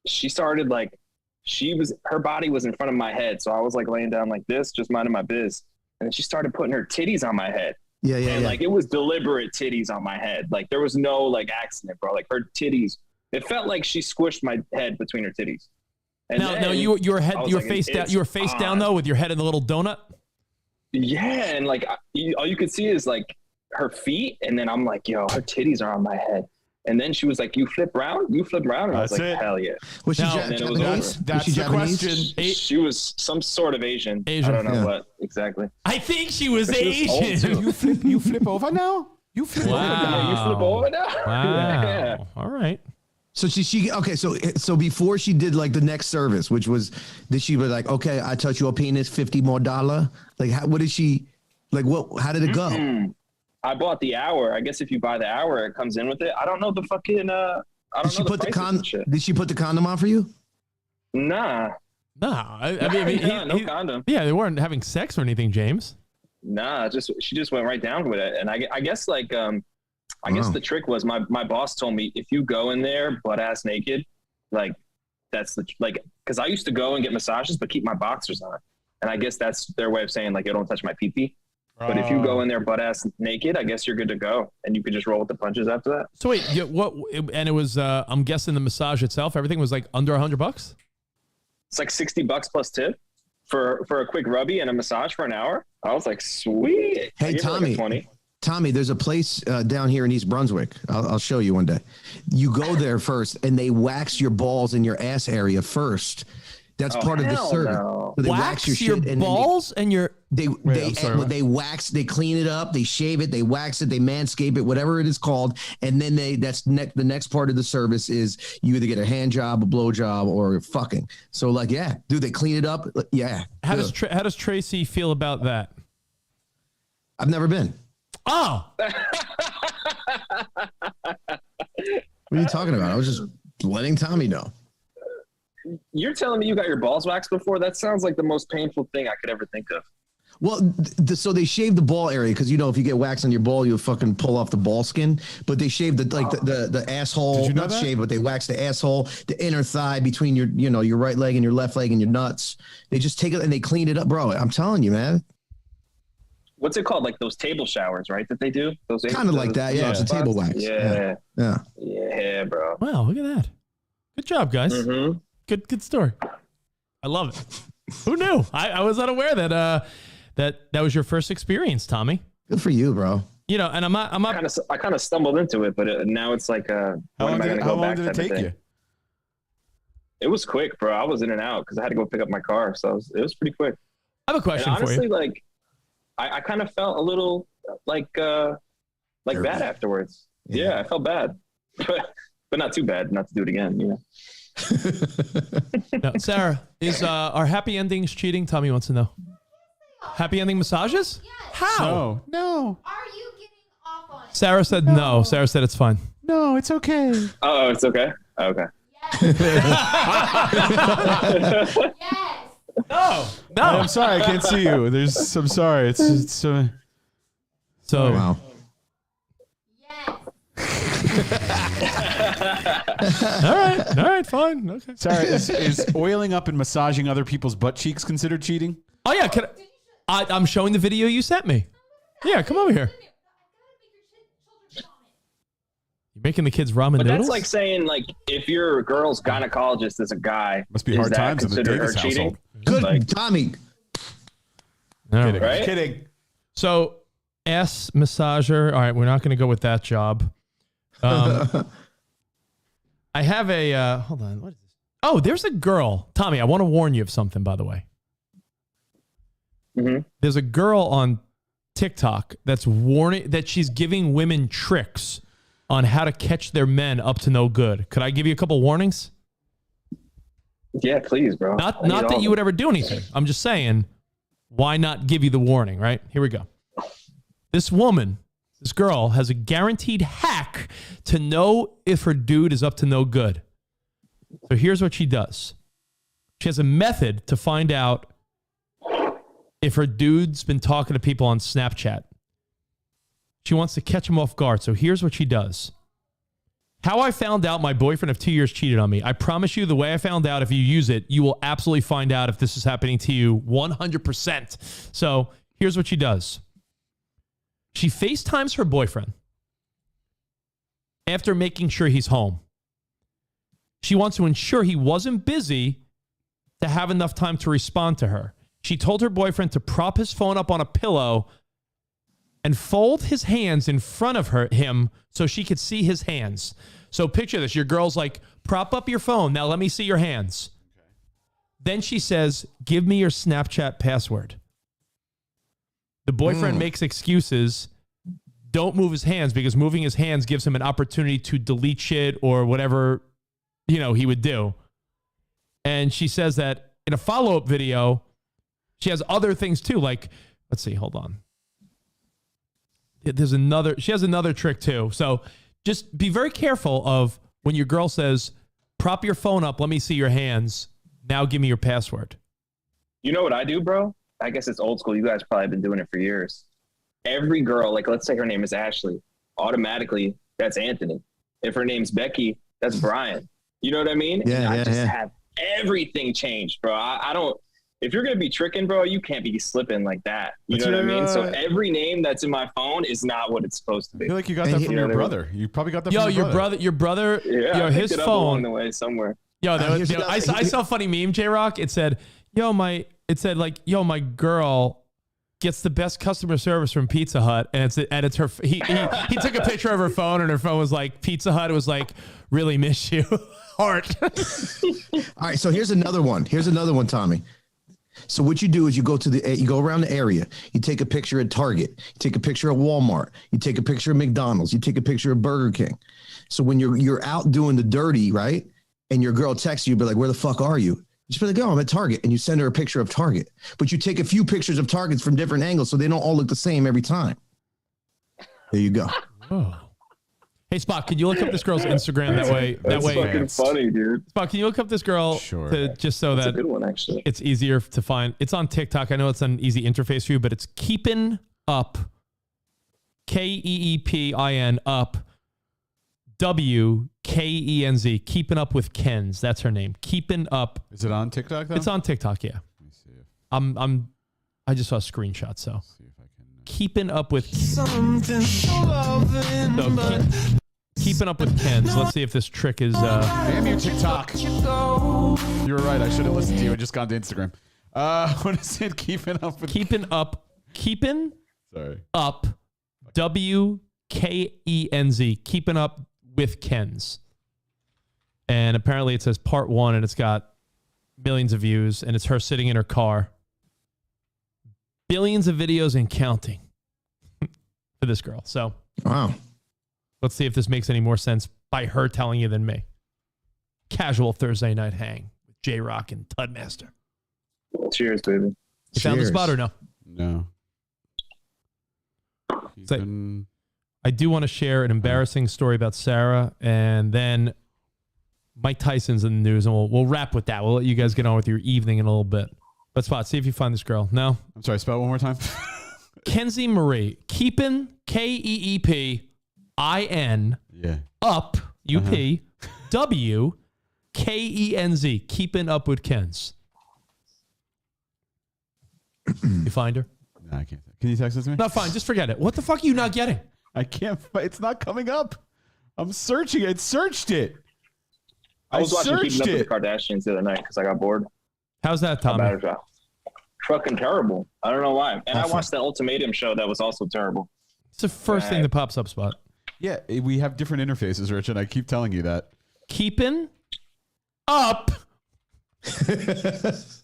she started her body was in front of my head. So I was like laying down like this, just minding my biz. And then she started putting her titties on my head. Yeah. Like it was deliberate titties on my head. Like there was no like accident, bro. Like her titties, it felt like she squished my head between her titties. And no, your face down. You were face down though, with your head in the little donut. Yeah, and like all you could see is like her feet, and then I'm like, yo, her titties are on my head. And then she was like, you flip round, and I was like, hell yeah. Was she Japanese? That's the question. She was some sort of Asian. I don't know what exactly. I think she was But she was Asian. You flip over now. You flip over now. You flip over now. Wow. Yeah. All right. So she okay. So before she did like the next service, which was, did she be like, okay, I touch your penis, $50 more? Like, what did she, like, what? How did it go? I bought the hour. I guess if you buy the hour, it comes in with it. I don't know the fucking. I don't Did she know put the prices and shit. Did she put the condom on for you? Nah. No, I mean, no condom. Yeah, they weren't having sex or anything, James. Nah, she just went right down with it, and I guess like I guess the trick was my boss told me if you go in there butt ass naked, like that's the like because I used to go and get massages but keep my boxers on, and I guess that's their way of saying like, you don't touch my pee-pee. But if you go in there butt ass naked, I guess you're good to go, and you could just roll with the punches after that. So wait, what? And it was I'm guessing the massage itself, everything was like under $100. It's like $60 plus tip for a quick rubby and a massage for an hour. I was like, sweet. Hey, Tommy, there's a place down here in East Brunswick. I'll show you one day. You go there first, and they wax your balls in your ass area first. That's part of the service. No. So they wax your shit and balls and your. They wax, they clean it up, they shave it, they wax it, they manscape it, whatever it is called, and then the next part of the service is you either get a hand job, a blow job, or fucking. So like, yeah, dude, they clean it up. Yeah. How does Tracy feel about that? I've never been. Oh. What are you talking about? I was just letting Tommy know. You're telling me you got your balls waxed before? That sounds like the most painful thing I could ever think of. Well, so they shave the ball area because if you get wax on your ball, you'll fucking pull off the ball skin. But they shave the asshole. Did you know not that? shave, but they wax the asshole, the inner thigh between your right leg and your left leg and your nuts. They just take it and they clean it up, bro. I'm telling you, man. What's it called? Like those table showers, right? That they do. Those kind of like that. Yeah, it's a table wax. Yeah, bro. Wow, look at that. Good job, guys. Mm-hmm. Good story. I love it. Who knew? I was unaware that that was your first experience, Tommy. Good for you, bro. You know, and I'm not. I kind of stumbled into it, but now it's like, when am I going to go back? How long did it take you? It was quick, bro. I was in and out because I had to go pick up my car, so it was pretty quick. I have a question and honestly, for you. like, I kind of felt a little like bad afterwards. Yeah, I felt bad, but not too bad. Not to do it again, you know. No, Sarah, is our happy endings cheating? Tommy wants to know. Happy ending massages? Yes. How? No. Are you getting off on it? Sarah said no. Sarah said it's fine. No, it's okay. Oh, it's okay. Okay. Yes. No. I'm sorry, I can't see you. I'm sorry. It's So Wow. Yes. all right, fine. Okay. sorry. Is oiling up and massaging other people's butt cheeks considered cheating? Oh yeah, I'm showing the video you sent me. Yeah, come over here. You're making the kids ramen But noodles? that's like saying, like, if your girl's gynecologist is a guy, Must be is hard that times in the considered her Davis cheating? household. Good, Like- Tommy. All right. Kidding. Right? Kidding. So, ass massager. All right, we're not going to go with that job. I have a hold on. What is this? Oh, there's a girl. Tommy, I want to warn you of something, by the way. Mm-hmm. There's a girl on TikTok that's warning that she's giving women tricks on how to catch their men up to no good. Could I give you a couple warnings? Yeah, please, bro. Not I need all that of you them. would ever do anything. I'm just saying, why not give you the warning, right? Here we go. This girl has a guaranteed hack to know if her dude is up to no good. So here's what she does. She has a method to find out if her dude's been talking to people on Snapchat. She wants to catch him off guard. So here's what she does. How I found out my boyfriend of 2 years cheated on me. I promise you the way I found out, if you use it, you will absolutely find out if this is happening to you 100%. So here's what she does. She FaceTimes her boyfriend after making sure he's home. She wants to ensure he wasn't busy to have enough time to respond to her. She told her boyfriend to prop his phone up on a pillow and fold his hands in front of him so she could see his hands. So picture this. Your girl's like, prop up your phone. Now let me see your hands. Okay. Then she says, give me your Snapchat password. The boyfriend makes excuses. Don't move his hands because moving his hands gives him an opportunity to delete shit or whatever he would do. And she says that in a follow-up video, she has other things too. Like, let's see, hold on. She has another trick too. So just be very careful of when your girl says, prop your phone up, let me see your hands. Now give me your password. You know what I do, bro? I guess it's old school. You guys probably been doing it for years. Every girl, like let's say her name is Ashley, automatically that's Anthony. If her name's Becky, that's Brian. You know what I mean? Yeah, I just have everything changed, bro. I don't. If you're gonna be tricking, bro, you can't be slipping like that. You know what I mean? So every name that's in my phone is not what it's supposed to be. I feel like you got that from your brother. You probably got that from your brother. Yeah, his it up phone along the way somewhere. I saw a funny meme, Jairok. It said, my girl gets the best customer service from Pizza Hut, and it's her. He took a picture of her phone, and her phone was like Pizza Hut. It was like, really miss you, heart. All right, so here's another one. Tommy. So what you do is you go around the area. You take a picture at Target. You take a picture of Walmart. You take a picture of McDonald's. You take a picture of Burger King. So when you're out doing the dirty, right, and your girl texts you, be like, "Where the fuck are you?" You just be like, "Oh, I'm at Target," and you send her a picture of Target. But you take a few pictures of Targets from different angles, so they don't all look the same every time. There you go. Oh. Hey, Spot, can you look up this girl's Instagram that way? That's fucking funny, dude. Spot, can you look up this girl just so That's that a good one, actually. it's easier to find? It's on TikTok. I know it's an easy interface for you, but it's Keepin' Up, KEEPIN up, WKENZ, Keeping Up with Ken's. That's her name. Keeping Up. Is it on TikTok though? It's on TikTok, yeah. Let me see if, I just saw a screenshot, so. see if I can. Keeping Up with Keeping Up with Ken's. Let's see if this trick is Damn you, TikTok. You were right. I should have listened to you. I just gone to Instagram. What is it? Keeping Up with Keeping Up WKENZ, Keeping Up with Ken's. And apparently it says part 1 and it's got millions of views and it's her sitting in her car. Billions of videos and counting for this girl. So Wow. let's see if this makes any more sense by her telling you than me. Casual Thursday night hang with Jairok and Tudmaster. Cheers, baby. You found the spot or no? No. So, I do want to share an embarrassing story about Sarah, and then Mike Tyson's in the news, and we'll wrap with that. We'll let you guys get on with your evening in a little bit. But Spot, see if you find this girl. No? I'm sorry, spell it one more time. Kenzie Marie. Keepin', KEEPIN, Yeah. up, UP, WKENZ, Keeping Up with Ken's. You find her? No, I can't. Can you text this to me? No, fine. Just forget it. What the fuck are you not getting? I can't. It's not coming up. I'm searching it. Searched it. I was watching Keeping Up with the Kardashians the other night because I got bored. How's that, Tommy? How bad is that? Fucking terrible. I don't know why. And I watched the Ultimatum show that was also terrible. It's the first thing that pops up, Spot. Yeah, we have different interfaces, Rich, and I keep telling you that. Keeping up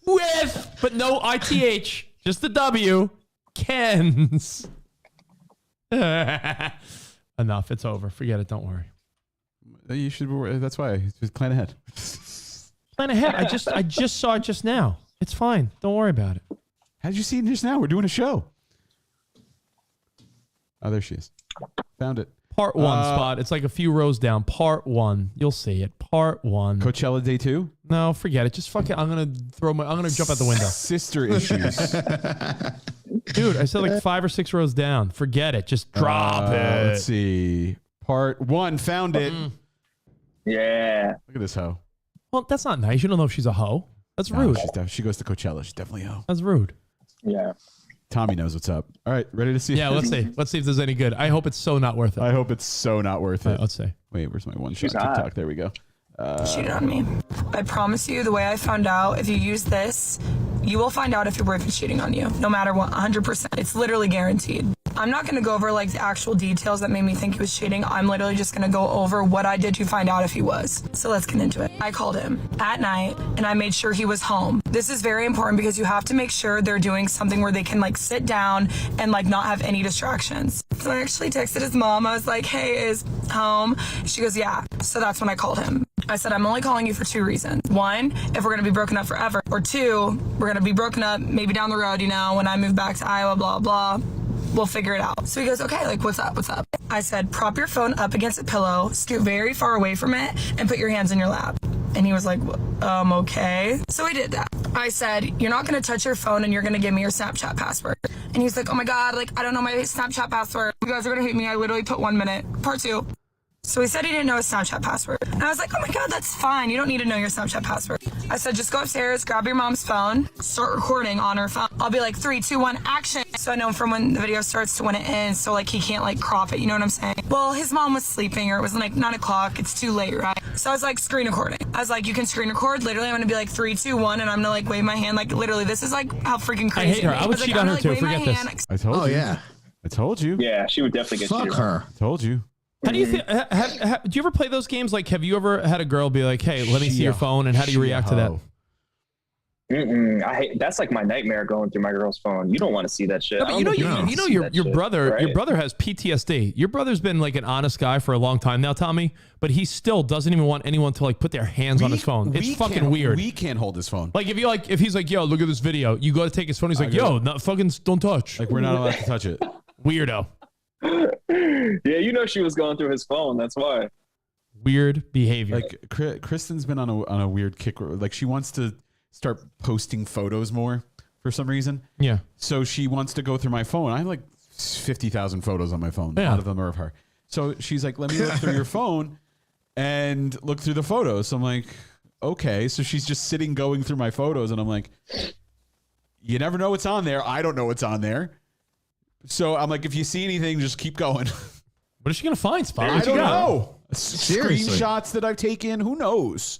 with, but no ITH, just the W, Ken's. Enough. It's over. Forget it. Don't worry. You should. That's why. Just plan ahead. Plan ahead. I just saw it just now. It's fine. Don't worry about it. How did you see it just now? We're doing a show. Oh, there she is. Found it. Part 1, Spot. It's like a few rows down. Part 1. You'll see it. Part 1. Coachella Day 2? No, forget it. Just fuck it. I'm gonna jump out the window. Sister issues. Dude, I said like 5 or 6 rows down. Forget it. Just drop it. Let's see. Part 1. Found it. Yeah. Look at this hoe. Well, that's not nice. You don't know if she's a hoe. That's rude. She goes to Coachella. She's definitely a hoe. That's rude. Yeah. Tommy knows what's up. All right, ready to see? Yeah, let's see. Let's see if there's any good. I hope it's so not worth it. I hope it's so not worth it. Right, let's see. Wait, where's my one shot She's hot. TikTok? There we go. Cheated on me. I promise you, the way I found out, if you use this, you will find out if your boyfriend's cheating on you, no matter what, 100%. It's literally guaranteed. I'm not going to go over like the actual details that made me think he was cheating. I'm literally just going to go over what I did to find out if he was. So let's get into it. I called him at night and I made sure he was home. This is very important because you have to make sure they're doing something where they can like sit down and like not have any distractions. So I actually texted his mom. I was like, hey, is home? She goes, yeah. So that's when I called him. I said, I'm only calling you for 2 reasons. 1, if we're going to be broken up forever. Or 2, we're going to be broken up maybe down the road, when I move back to Iowa, blah, blah. We'll figure it out. So he goes, okay, like, what's up? I said, prop your phone up against a pillow, scoot very far away from it, and put your hands in your lap. And he was like, okay. So we did that. I said, you're not going to touch your phone and you're going to give me your Snapchat password. And he's like, oh my God, like, I don't know my Snapchat password. You guys are going to hate me. I literally put 1 minute. Part 2. So he said he didn't know his Snapchat password. And I was like, oh my God, that's fine. You don't need to know your Snapchat password. I said, just go upstairs, grab your mom's phone, start recording on her phone. I'll be like, 3, 2, 1, action. So I know from when the video starts to when it ends. So like he can't like crop it. You know what I'm saying? Well, his mom was sleeping or it was like 9 o'clock. It's too late, right? So I was like, screen recording. I was like, you can screen record. Literally, I'm going to be like 3, 2, 1. And I'm going to like wave my hand. Like literally, this is like how freaking crazy. I hate her. I would cheat on her too. Forget this. I told you. Oh, yeah. I told you. Yeah, she would definitely get Fuck cheated. her. I told you. How do you think? Do you ever play those games? Like, have you ever had a girl be like, "Hey, let me see your phone," and how do you react to that? I hate that's like my nightmare going through my girl's phone. You don't want to see that shit. No, but your brother has PTSD. Your brother's been like an honest guy for a long time now, Tommy, but he still doesn't even want anyone to like put their hands on his phone. It's fucking weird. We can't hold his phone. Like if he's like, "Yo, look at this video," you go to take his phone. He's like, "Yo, not fucking don't touch." Like we're not allowed to touch it. Weirdo. Yeah, she was going through his phone. That's why. Weird behavior. Like Kristen's been on a weird kick. Like she wants to start posting photos more for some reason. Yeah. So she wants to go through my phone. I have like 50,000 photos on my phone. Yeah. A lot of them are of her. So she's like, let me look through your phone and look through the photos. So I'm like, okay. So she's just sitting going through my photos. And I'm like, you never know what's on there. I don't know what's on there. So I'm like, if you see anything, just keep going. What is she going to find, Spot? I don't know. Seriously. Screenshots that I've taken. Who knows?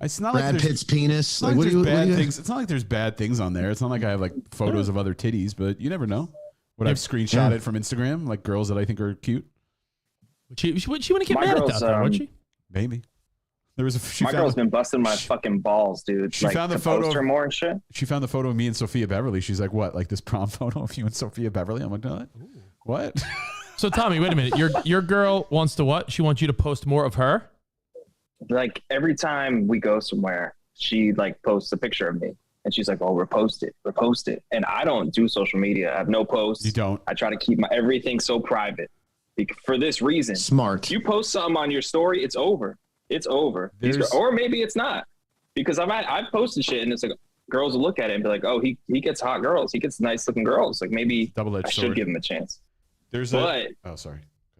It's not Brad like there's Pitt's penis. Like Like, what bad do you things. It's not like there's bad things on there. It's not like I have like photos of other titties, but you never know. What I've screenshotted from Instagram, like girls that I think are cute. She wouldn't get My mad at girl's, that, though, would she? Maybe. There was My girl's been busting my fucking balls, dude. She like, found the to photo post her more and shit. She found the photo of me and Sophia Beverly. She's like, what? Like this prom photo of you and Sophia Beverly? I'm like, no, what? So Tommy, wait a minute. Your girl wants to what? She wants you to post more of her? Like every time we go somewhere, she like posts a picture of me. And she's like, oh, repost it. And I don't do social media. I have no posts. You don't? I try to keep my everything so private. For this reason. Smart. You post something on your story, it's over. It's over. Or maybe it's not. Because I've posted shit and it's like girls will look at it and be like, oh, he gets hot girls. He gets nice looking girls. Like maybe I should give him a chance. Sorry.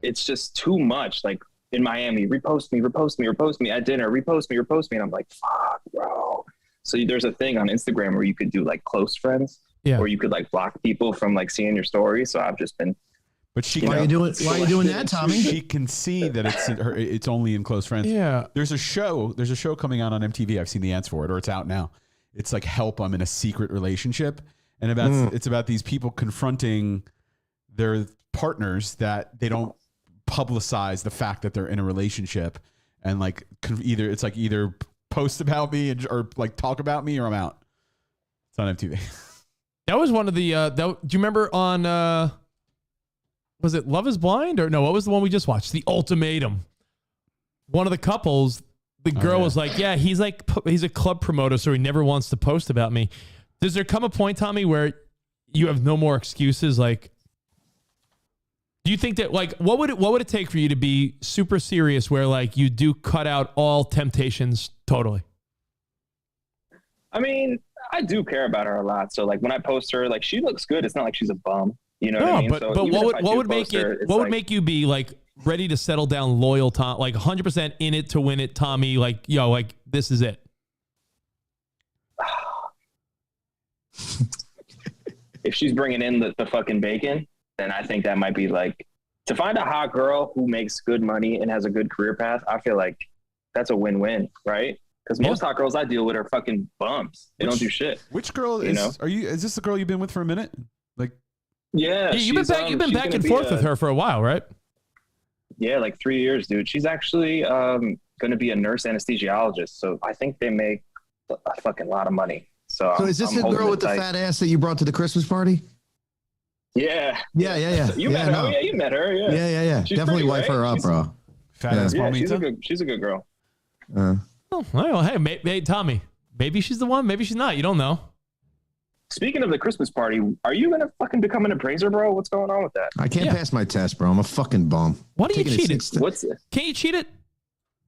It's just too much. Like in Miami, repost me at dinner, repost me. And I'm like, fuck, bro. So there's a thing on Instagram where you could do like close friends, or you could like block people from like seeing your story. So I've just been. But why are you doing that, Tommy? She can see that it's only in close friends. Yeah. There's a show coming out on MTV. I've seen the ads for it, or it's out now. It's like Help, I'm in a Secret Relationship. And it's about these people confronting their partners that they don't publicize the fact that they're in a relationship, and like either post about me or like talk about me or I'm out. It's on MTV. That was one of the do you remember on was it Love is Blind or no, what was the one we just watched? The Ultimatum. One of the couples, the girl was like, yeah, he's a club promoter, so he never wants to post about me. Does there come a point, Tommy, where you have no more excuses? Like, do you think that like what would it take for you to be super serious where like you do cut out all temptations totally? I mean, I do care about her a lot. So like when I post her, like she looks good. It's not like she's a bum. You know what I mean? But what would make make you be like ready to settle down, loyal, Tom, like 100% in it to win it, Tommy? Like, yo, like this is it. If she's bringing in the fucking bacon, then I think that might be like, to find a hot girl who makes good money and has a good career path. I feel like that's a win-win, right? Because most hot girls I deal with are fucking bums. They don't do shit. Which girl is this the girl you've been with for a minute? Like, yeah, you've been back and forth with her for a while, right? Yeah, like 3 years, dude. She's actually going to be a nurse anesthesiologist. So I think they make a fucking lot of money. So is this the girl with the fat ass that you brought to the Christmas party? Yeah. Yeah. You met her. No. Oh, yeah, you met her. Yeah. Yeah. She's Definitely pretty, wife her up, bro. Fat ass yeah, she's a good girl. Oh, well, hey, Tommy, maybe she's the one. Maybe she's not. You don't know. Speaking of the Christmas party, are you gonna fucking become an appraiser, bro? What's going on with that? I can't pass my test, bro. I'm a fucking bum. Why do you cheat it? What's it? Can't you cheat it?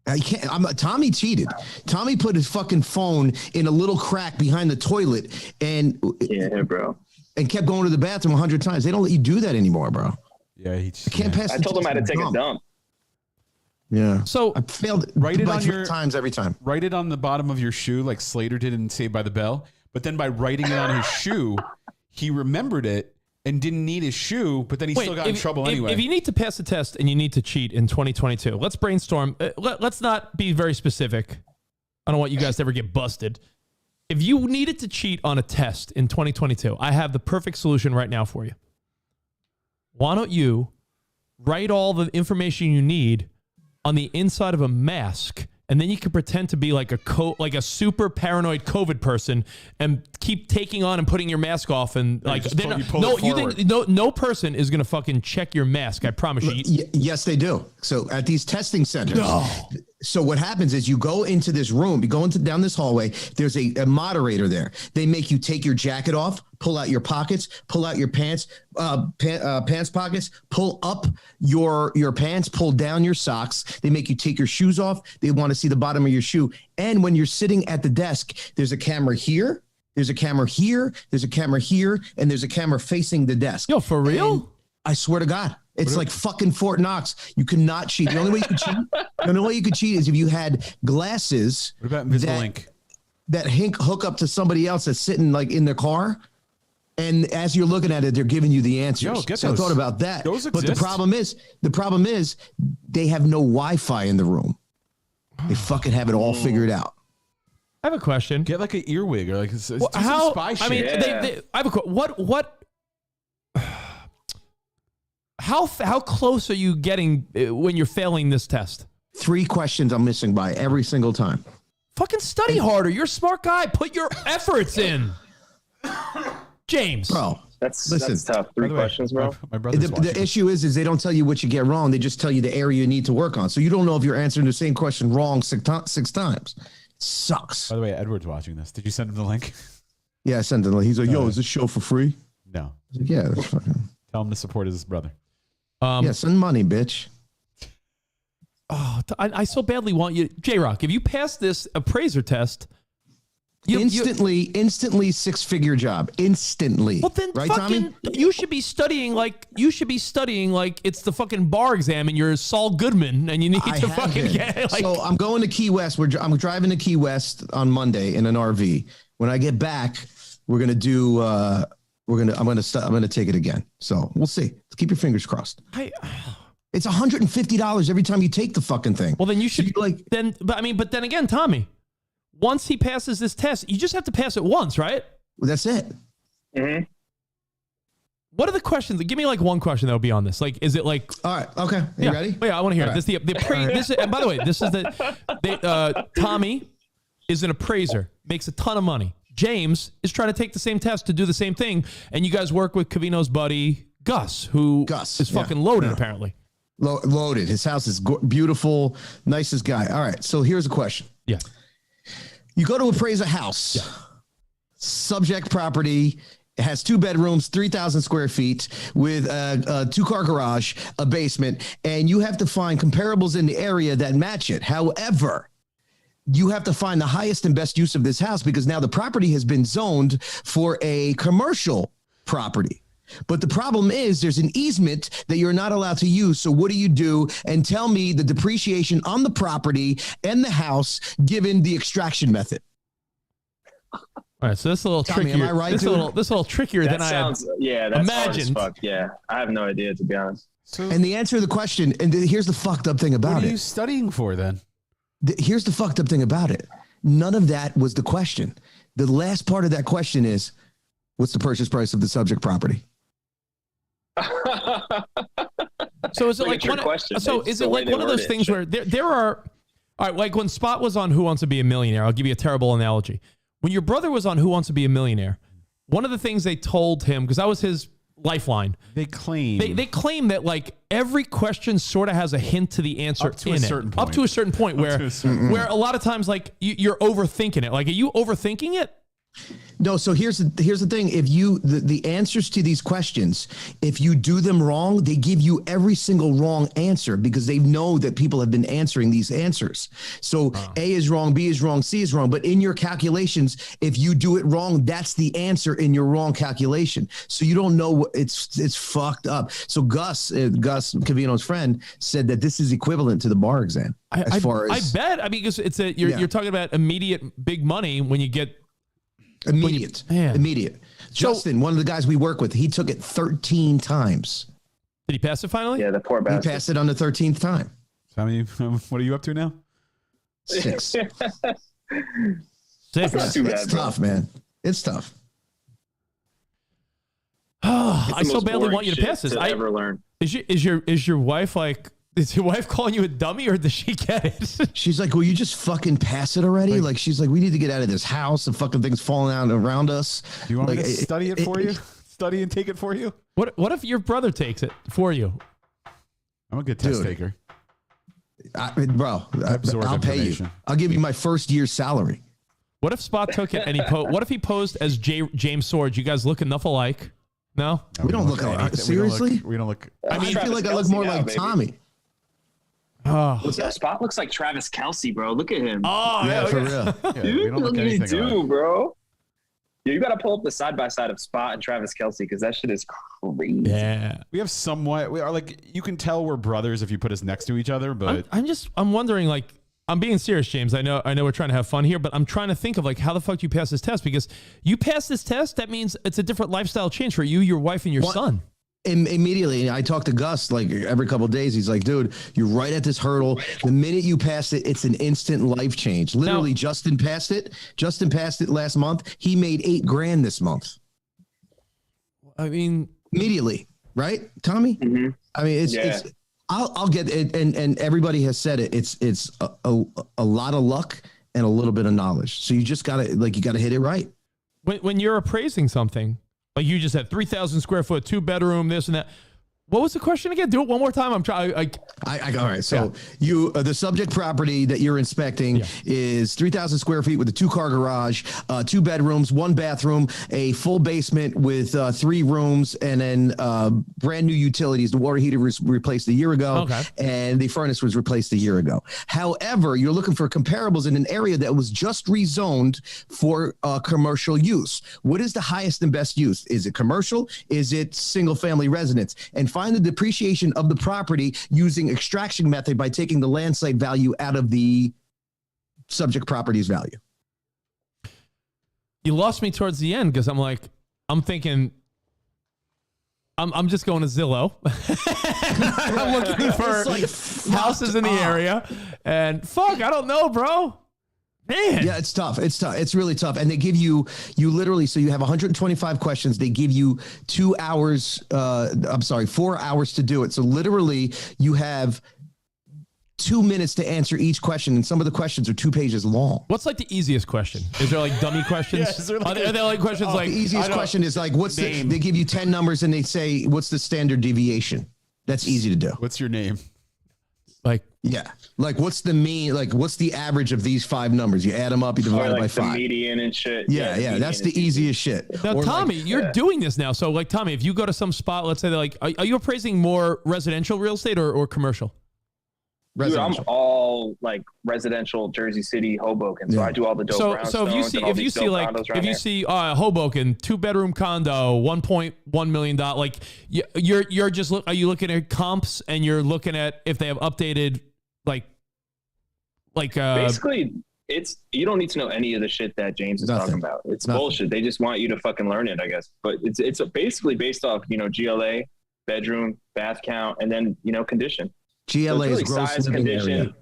I can't. Tommy cheated. Tommy put his fucking phone in a little crack behind the toilet and bro, and kept going to the bathroom 100 times. They don't let you do that anymore, bro. Yeah, I can't pass. I told him I had to take a dump. Yeah. So I failed write it by on 3 your times every time. Write it on the bottom of your shoe, like Slater did in Saved by the Bell. But then by writing it on his shoe, he remembered it and didn't need his shoe. But then he still got in trouble anyway. If you need to pass the test and you need to cheat in 2022, let's brainstorm. Let's not be very specific. I don't want you guys to ever get busted. If you needed to cheat on a test in 2022, I have the perfect solution right now for you. Why don't you write all the information you need on the inside of a mask, and then you can pretend to be like a super paranoid COVID person and keep taking on and putting your mask off, and like no person is gonna fucking check your mask. I promise you. Yes, they do. So at these testing centers. No. So what happens is you go into this room, you go down this hallway. There's a moderator there. They make you take your jacket off, pull out your pockets, pull out your pants pockets, pull up your pants, pull down your socks. They make you take your shoes off. They want to see the bottom of your shoe. And when you're sitting at the desk, there's a camera here, there's a camera here, there's a camera here, and there's a camera facing the desk. Yo, for real? And I swear to God. It's like fucking Fort Knox. You cannot cheat. The only way you could cheat is if you had glasses. What about Invisible Ink? That hook up to somebody else that's sitting like in their car. And as you're looking at it, they're giving you the answers. Yo, get so those. I thought about that. Those but exist. the problem is they have no Wi-Fi in the room. They fucking have it all figured out. I have a question. Get like an earwig or like do some how? spy shit. I mean, I have a question. What? How close are you getting when you're failing this test? 3 questions I'm missing by every single time. Fucking study harder. You're a smart guy. Put your efforts in. James. Bro, that's tough. By 3 the way, questions, bro. My brother's watching. The issue is they don't tell you what you get wrong. They just tell you the area you need to work on. So you don't know if you're answering the same question wrong 6 times. It sucks. By the way, Edward's watching this. Did you send him the link? Yeah, I sent him. He's like, yo, is this show for free? No. I was like, yeah, that's fucking. Tell him to support his brother. Yeah, send money, bitch. Oh, I so badly want you, Jairok. If you pass this appraiser test, instantly 6-figure job. Instantly. Well, then right, fucking, Tommy? you should be studying like it's the fucking bar exam and you're Saul Goodman and you need to fucking get like. So I'm going to Key West. I'm driving to Key West on Monday in an RV. When I get back, we're gonna do. I'm gonna take it again. So we'll see. Keep your fingers crossed. It's $150 every time you take the fucking thing. Well, then you should but then again, Tommy, once he passes this test, you just have to pass it once, right? Well, that's it. Mm-hmm. What are the questions? Give me like one question that will be on this. Like, is it like? All right. Okay. Are you ready? Yeah, I want to hear All it. This is and by the way, this is Tommy is an appraiser, makes a ton of money. James is trying to take the same test to do the same thing, and you guys work with Covino's buddy Gus, who is fucking loaded apparently. Loaded. His house is beautiful, nicest guy. All right. So here's a question. Yeah. You go to appraise a house. Yeah. Subject property. It has 2 bedrooms, 3,000 square feet with a 2-car garage, a basement, and you have to find comparables in the area that match it. However, you have to find the highest and best use of this house because now the property has been zoned for a commercial property. But the problem is there's an easement that you're not allowed to use. So what do? And tell me the depreciation on the property and the house given the extraction method. All right, so this is a little Tommy, trickier. am I right? This is a little trickier than I had that's hard as imagined. fuck. Yeah, I have no idea, to be honest. And the answer to the question, and here's the fucked up thing about it. What are you studying for then? Here's the fucked up thing about it. None of that was the question. The last part of that question is, what's the purchase price of the subject property? So is it like one? So is it like one of those things where there are? All right, like when Spot was on Who Wants to Be a Millionaire. I'll give you a terrible analogy. When your brother was on Who Wants to Be a Millionaire, one of the things they told him, because that was his lifeline. They claim. They claim that like every question sort of has a hint to the answer Up to in a it. certain Up point. to a certain point where to a certain where a lot of times like you're overthinking it. Like, are you overthinking it? No, so here's the thing. If you the answers to these questions, if you do them wrong, they give you every single wrong answer because they know that people have been answering these answers. So A is wrong, B is wrong, C is wrong. But in your calculations, if you do it wrong, that's the answer in your wrong calculation. So you don't know what it's fucked up. So Gus Covino's friend, said that this is equivalent to the bar exam. I bet. I mean, because you're talking about immediate big money when you get. Immediate. Justin, one of the guys we work with, he took it 13 times. Did he pass it finally? Yeah, the poor bastard. He passed it on the 13th time. How many? What are you up to now? 6. That's not too bad. It's tough, man. It's tough. I so badly want you to pass this. I ever learn. Is your wife like? Is your wife calling you a dummy, or does she get it? She's like, will you just fucking pass it already? Like, she's like, we need to get out of this house and fucking things falling out around us. Do you want like, me to study it for you? Study and take it for you? What if your brother takes it for you? I'm a good test taker. Bro, I'll pay you. I'll give you my first year's salary. What if Spot took it and what if he posed as James Swords? You guys look enough alike. No, we don't look alike. Seriously? We don't look. I feel like I look more like Tommy. Oh, yeah, Spot looks like Travis Kelce, bro. Look at him. Oh, yeah, for real. Yeah, Dude, look at you do, bro. Yeah, you got to pull up the side by side of Spot and Travis Kelce because that shit is crazy. Yeah, we have somewhat. We are like, you can tell we're brothers if you put us next to each other. But I'm wondering, like, I'm being serious, James. I know we're trying to have fun here, but I'm trying to think of like how the fuck do you pass this test? Because you pass this test, that means it's a different lifestyle change for you, your wife, and your son. Immediately, I talk to Gus like every couple of days. He's like, dude, you're right at this hurdle. The minute you pass it, it's an instant life change. Literally, now, Justin passed it. Justin passed it last month. He made $8,000 this month. I mean, immediately, right, Tommy? Mm-hmm. I mean, it's I'll get it, and everybody has said it. It's a lot of luck and a little bit of knowledge. So you just gotta hit it right. When you're appraising something. Like you just had 3,000 square foot, 2-bedroom, this and that. What was the question again? Do it one more time. I'm trying. All right. So the subject property that you're inspecting is 3,000 square feet with a 2-car garage, 2 bedrooms, 1 bathroom, a full basement with 3 rooms, and then brand new utilities. The water heater was replaced a year ago, and the furnace was replaced a year ago. However, you're looking for comparables in an area that was just rezoned for commercial use. What is the highest and best use? Is it commercial? Is it single family residence? And find the depreciation of the property using extraction method by taking the land site value out of the subject property's value. You lost me towards the end because I'm thinking, I'm just going to Zillow. I'm looking for houses in the area, and fuck, I don't know, bro. Man. Yeah, it's tough. It's really tough. And they give you literally, so you have 125 questions. They give you 4 hours to do it. So literally you have 2 minutes to answer each question. And some of the questions are 2 pages long. What's like the easiest question? Is there like dummy questions? Are there like questions like the easiest question is like, they give you 10 numbers and they say, what's the standard deviation? That's easy to do. What's your name? What's the mean? Like, what's the average of these 5 numbers? You add them up, you divide it by 5. The median and shit. Yeah, that's the easiest shit. Now, Tommy, you're doing this now. So, like, Tommy, if you go to some spot, let's say they're like, are you appraising more residential real estate or commercial? Dude, I'm all like residential, Jersey City, Hoboken. So I do all the dope brownstones. So if you see Hoboken 2-bedroom condo, $1.1 million, like you're just are you looking at comps and you're looking at if they have updated basically you don't need to know any of the shit that James is talking about. It's bullshit. They just want you to fucking learn it, I guess. But it's basically based off GLA, bedroom, bath count, and then condition. GLA is gross size, living condition. area.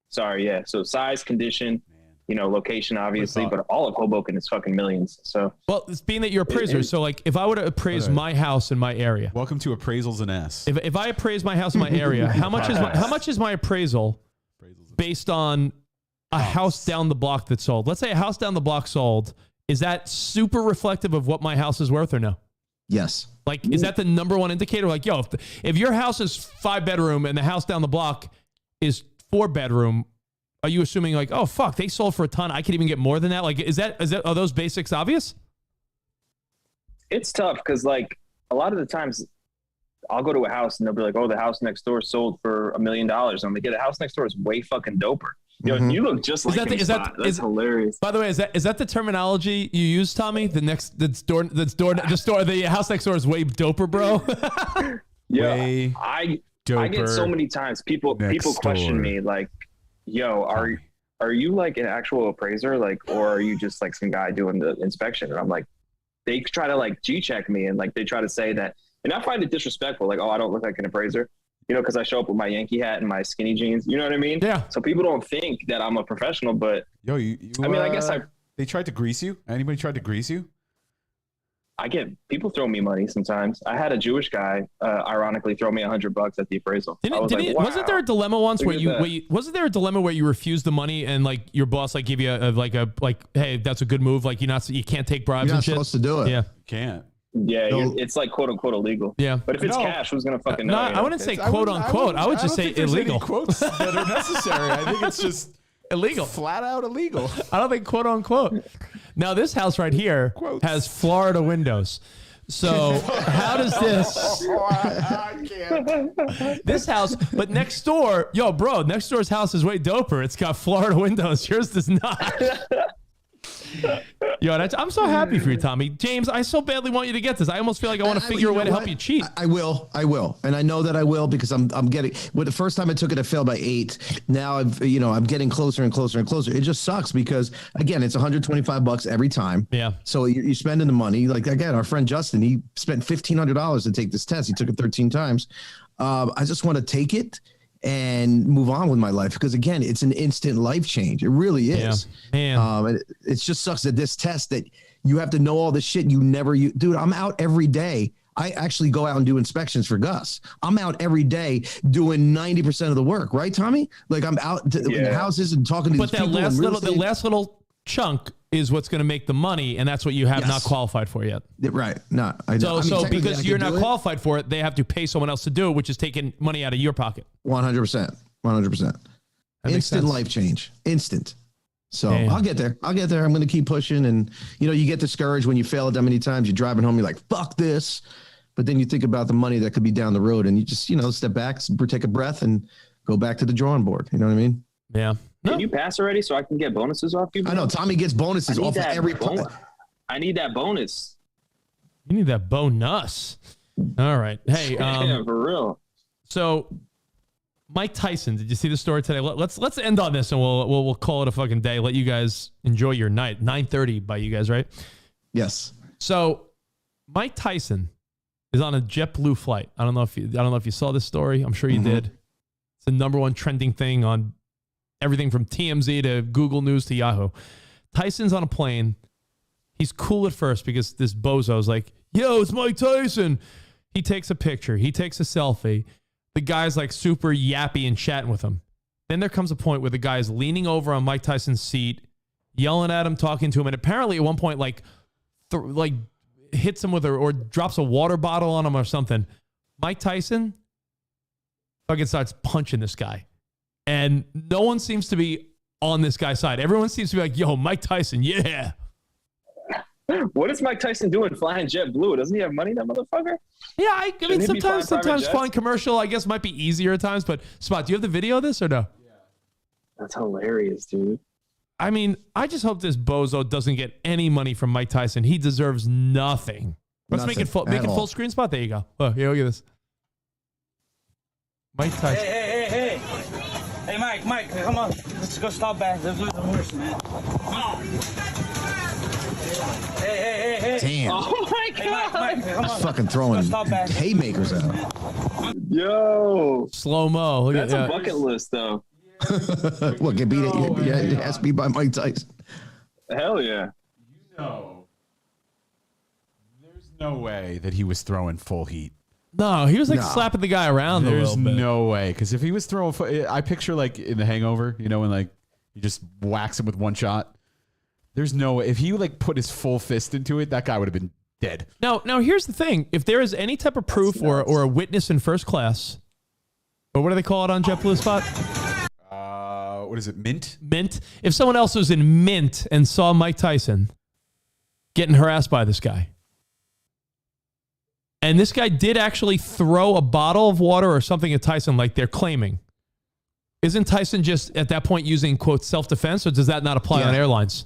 Sorry, yeah. So size, condition, location, obviously, but all of Hoboken is fucking millions. So, well, it's being that you're appraisers. So, like, if I were to appraise my house in my area, welcome to Appraisals Ass. If I appraise my house in my area, how much is my appraisal based on a house down the block that sold? Let's say a house down the block sold. Is that super reflective of what my house is worth or no? Yes. Like, is that the number one indicator? Like, yo, if your house is 5-bedroom and the house down the block is 4-bedroom, are you assuming like, oh fuck, they sold for a ton, I could even get more than that? Like, are those basics obvious? It's tough because like a lot of the times I'll go to a house and they'll be like, oh, the house next door sold for $1 million. And I'm like, yeah, the house next door is way fucking doper. Yo, you look just like him, Spot. That's hilarious. By the way, is that the terminology you use, Tommy? The house next door is way doper, bro. Yeah, I get so many times people question me like, yo, are you like an actual appraiser, like, or are you just like some guy doing the inspection? And I'm like, they try to like G-check me and like they try to say that, and I find it disrespectful. Like, oh, I don't look like an appraiser. You know, because I show up with my Yankee hat and my skinny jeans. You know what I mean? Yeah. So people don't think that I'm a professional, but yo, I mean, I guess they tried to grease you. Anybody tried to grease you? I get people throw me money sometimes. I had a Jewish guy, ironically, throw me $100 at the appraisal. Wasn't there a dilemma once where wasn't there a dilemma where you refused the money and like your boss like give you a hey, that's a good move, like you can't take bribes. You're not and shit? supposed to do it. Yeah, you can't. Yeah, it's like quote unquote illegal. Yeah, but if it's cash, who's gonna fucking know? No, I wouldn't say quote unquote. I would just say illegal. Quotes that are necessary. I think it's just illegal, flat out illegal. I don't think quote unquote. Now this house right here has Florida windows. So how does this? This house, but next door, yo, bro, next door's house is way doper. It's got Florida windows. Yours does not. Yo, I'm so happy for you, Tommy. James, I so badly want you to get this. I almost feel like I want to figure a way to help you cheat. I will, and I know that I will because I'm getting. Well, the first time I took it, I failed by 8. Now I'm getting closer and closer and closer. It just sucks because again, it's $125 every time. Yeah. So you're spending the money. Like again, our friend Justin, he spent $1,500 to take this test. He took it 13 times. I just want to take it and move on with my life because again, it's an instant life change. It really is. Yeah. It just sucks that this test that you have to know all this shit dude, I'm out every day. I actually go out and do inspections for Gus. I'm out every day doing 90% of the work, right, Tommy? Like I'm out in houses and talking to these people. But the last little chunk is what's going to make the money, and that's what you have not qualified for yet. Right. No. So because you're not qualified for it, they have to pay someone else to do it, which is taking money out of your pocket. 100%. 100%. Instant life change. Instant. So I'll get there. I'm going to keep pushing. And, you get discouraged when you fail it that many times. You're driving home. You're like, fuck this. But then you think about the money that could be down the road and you just, step back, take a breath and go back to the drawing board. You know what I mean? Yeah. Can you pass already so I can get bonuses off you? Bro? I know Tommy gets bonuses off of every play. I need that bonus. You need that bonus. All right. Hey, yeah, for real. So Mike Tyson, did you see the story today? Let's end on this and we'll call it a fucking day. Let you guys enjoy your night. 9:30 by you guys, right? Yes. So Mike Tyson is on a JetBlue flight. I don't know if you saw this story. I'm sure you did. It's the number one trending thing on everything from TMZ to Google News to Yahoo. Tyson's on a plane. He's cool at first because this bozo's like, yo, it's Mike Tyson. He takes a picture. He takes a selfie. The guy's like super yappy and chatting with him. Then there comes a point where the guy's leaning over on Mike Tyson's seat, yelling at him, talking to him. And apparently at one point, like hits him with or drops a water bottle on him or something. Mike Tyson fucking starts punching this guy. And no one seems to be on this guy's side. Everyone seems to be like, yo, Mike Tyson, yeah. What is Mike Tyson doing flying JetBlue? Doesn't he have money, that motherfucker? Yeah, I mean, sometimes flying commercial, I guess, might be easier at times. But, Spot, do you have the video of this or no? Yeah. That's hilarious, dude. I mean, I just hope this bozo doesn't get any money from Mike Tyson. He deserves nothing. Let's make it full screen, Spot. There you go. Oh, here, look at this. Mike Tyson. Hey. Hey, Mike, come on. Let's go stop back. Let's do the horse, man. Come on. Hey. Damn. Oh, my God. Hey, Mike, come on. Fucking throwing haymakers out. Yo. Slow-mo. That's a bucket list, though. What, get beat? It has to be by Mike Tyson. Hell yeah. There's no way that he was throwing full heat. No, he was like slapping the guy around a little bit. There's no way. Because if he was throwing, I picture like in The Hangover, when like you just whacks him with one shot. There's no way. If he like put his full fist into it, that guy would have been dead. Now, here's the thing. If there is any type of proof or a witness in first class, or what do they call it on JetBlue Spot? What is it? Mint? Mint. If someone else was in Mint and saw Mike Tyson getting harassed by this guy, and this guy did actually throw a bottle of water or something at Tyson like they're claiming, isn't Tyson just at that point using, quote, self-defense, or does that not apply on airlines?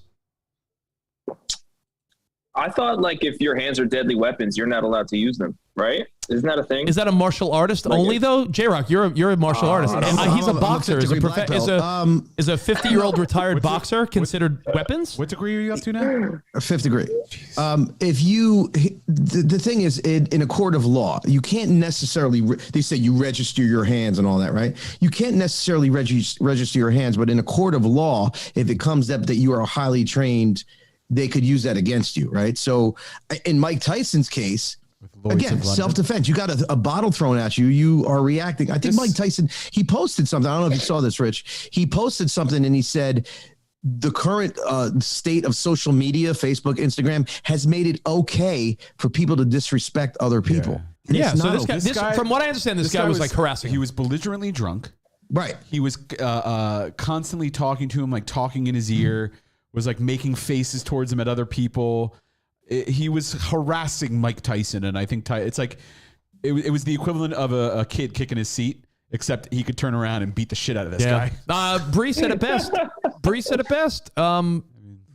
I thought, like, if your hands are deadly weapons, you're not allowed to use them, right? Isn't that a thing? Is that a martial artist only, though? Jairok, you're a martial artist. And he's a boxer. Is a 50-year-old retired boxer considered weapons? What degree are you up to now? Fifth degree. If you, the thing is, in a court of law, you can't necessarily, they say you register your hands and all that, right? You can't necessarily register your hands, but in a court of law, if it comes up that you are highly trained, they could use that against you, right? So in Mike Tyson's case, again, self-defense. You got a bottle thrown at you. You are reacting. I think Mike Tyson, he posted something. I don't know if you saw this, Rich. He posted something and he said, the current state of social media, Facebook, Instagram, has made it okay for people to disrespect other people. Yeah. So this guy, from what I understand, this guy was like harassing him. He was belligerently drunk. Right. He was constantly talking to him, like talking in his ear, was like making faces towards him at other people. He was harassing Mike Tyson, and I think it's like it was the equivalent of a kid kicking his seat, except he could turn around and beat the shit out of this guy. Bree said it best.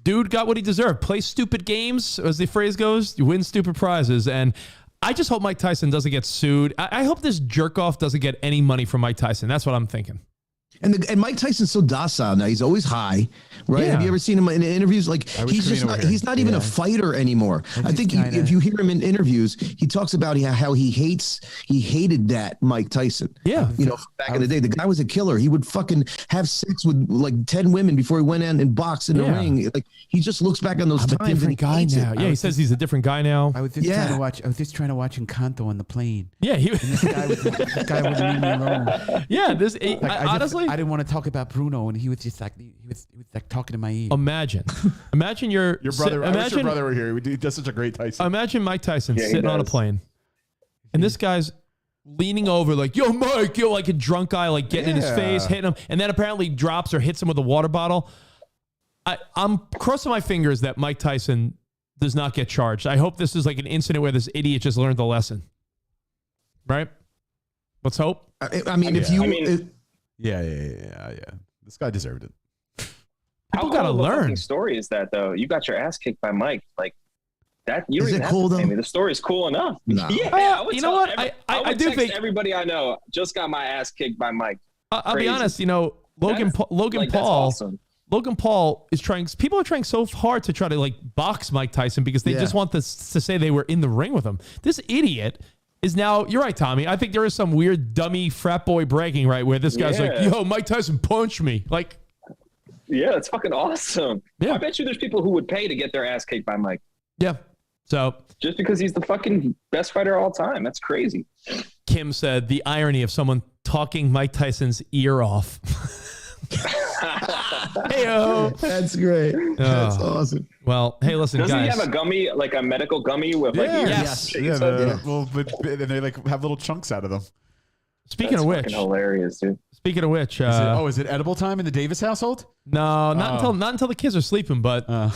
Dude got what he deserved. Play stupid games, as the phrase goes. You win stupid prizes, and I just hope Mike Tyson doesn't get sued. I hope this jerk off doesn't get any money from Mike Tyson. That's what I'm thinking. And Mike Tyson's so docile now. He's always high, right? Yeah. Have you ever seen him in interviews? Like he's not even a fighter anymore. I think if you hear him in interviews, he talks about how he hated that Mike Tyson. Yeah. You know, back in the day, the guy was a killer. He would fucking have sex with like 10 women before he went in and boxed in the ring. Like he just looks back on those times. A different guy now. Yeah, he says he's a different guy now. I was just trying to watch Encanto on the plane. Yeah, this guy wouldn't leave me alone. Yeah, honestly, I didn't want to talk about Bruno, and he was just like he was like talking to my ear. Imagine your brother. I wish your brother were here. He does such a great Tyson. Imagine Mike Tyson sitting on a plane, and this guy's leaning over like, "Yo, Mike," like a drunk guy, like getting in his face, hitting him, and then apparently drops or hits him with a water bottle. I'm crossing my fingers that Mike Tyson does not get charged. I hope this is like an incident where this idiot just learned the lesson. Right? Let's hope. Yeah. This guy deserved it. How gotta cool of a learn. fucking story is that, though? You got your ass kicked by Mike. Like that. You don't Is even it have cool, to pay though? me. The story is cool enough. No. Yeah. You know what? I do text think everybody I know just got my ass kicked by Mike. I'll be honest. You know, Logan That's Paul. awesome. Logan Paul is trying. People are trying so hard to try to like box Mike Tyson because they just want this to say they were in the ring with him. This idiot is now. You're right, Tommy. I think there is some weird dummy frat boy bragging right where this guy's like, "Yo, Mike Tyson punched me." Like, yeah, it's fucking awesome. Yeah. I bet you there's people who would pay to get their ass kicked by Mike. yeah. So Just because he's the fucking best fighter of all time. That's crazy. Kim said the irony of someone talking Mike Tyson's ear off. Heyo. That's great. That's awesome. Well, hey, listen, Doesn't guys. he have a gummy, like a medical gummy with like ears? Yes. And they like have little chunks out of them. Speaking That's of which, fucking hilarious, dude. speaking of which, Is it edible time in the Davis household? no, not until the kids are sleeping. But I'm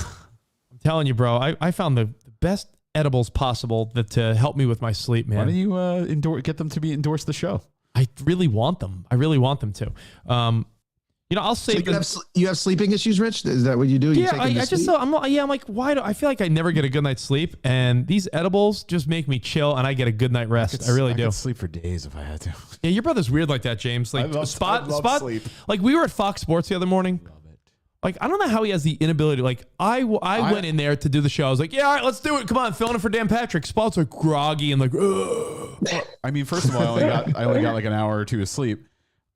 telling you, bro, I found the best edibles possible to help me with my sleep, man. Why don't you get them to endorse the show? I really want them. I really want them to. You know, I'll save. You have sleeping issues, Rich? Is that what you do? Yeah, I just thought I'm like, why do I feel like I never get a good night's sleep? And these edibles just make me chill, and I get a good night rest. I really do. I could sleep for days if I had to. Yeah, your brother's weird like that, James. Like I love Spot. sleep. Like we were at Fox Sports the other morning. Like, I don't know how he has the inability. Like, I went in there to do the show. I was like, yeah, all right, let's do it. Come on, filling it for Dan Patrick. Spot's like groggy and like, ugh. Well, I mean, first of all, I only got like an hour or two of sleep,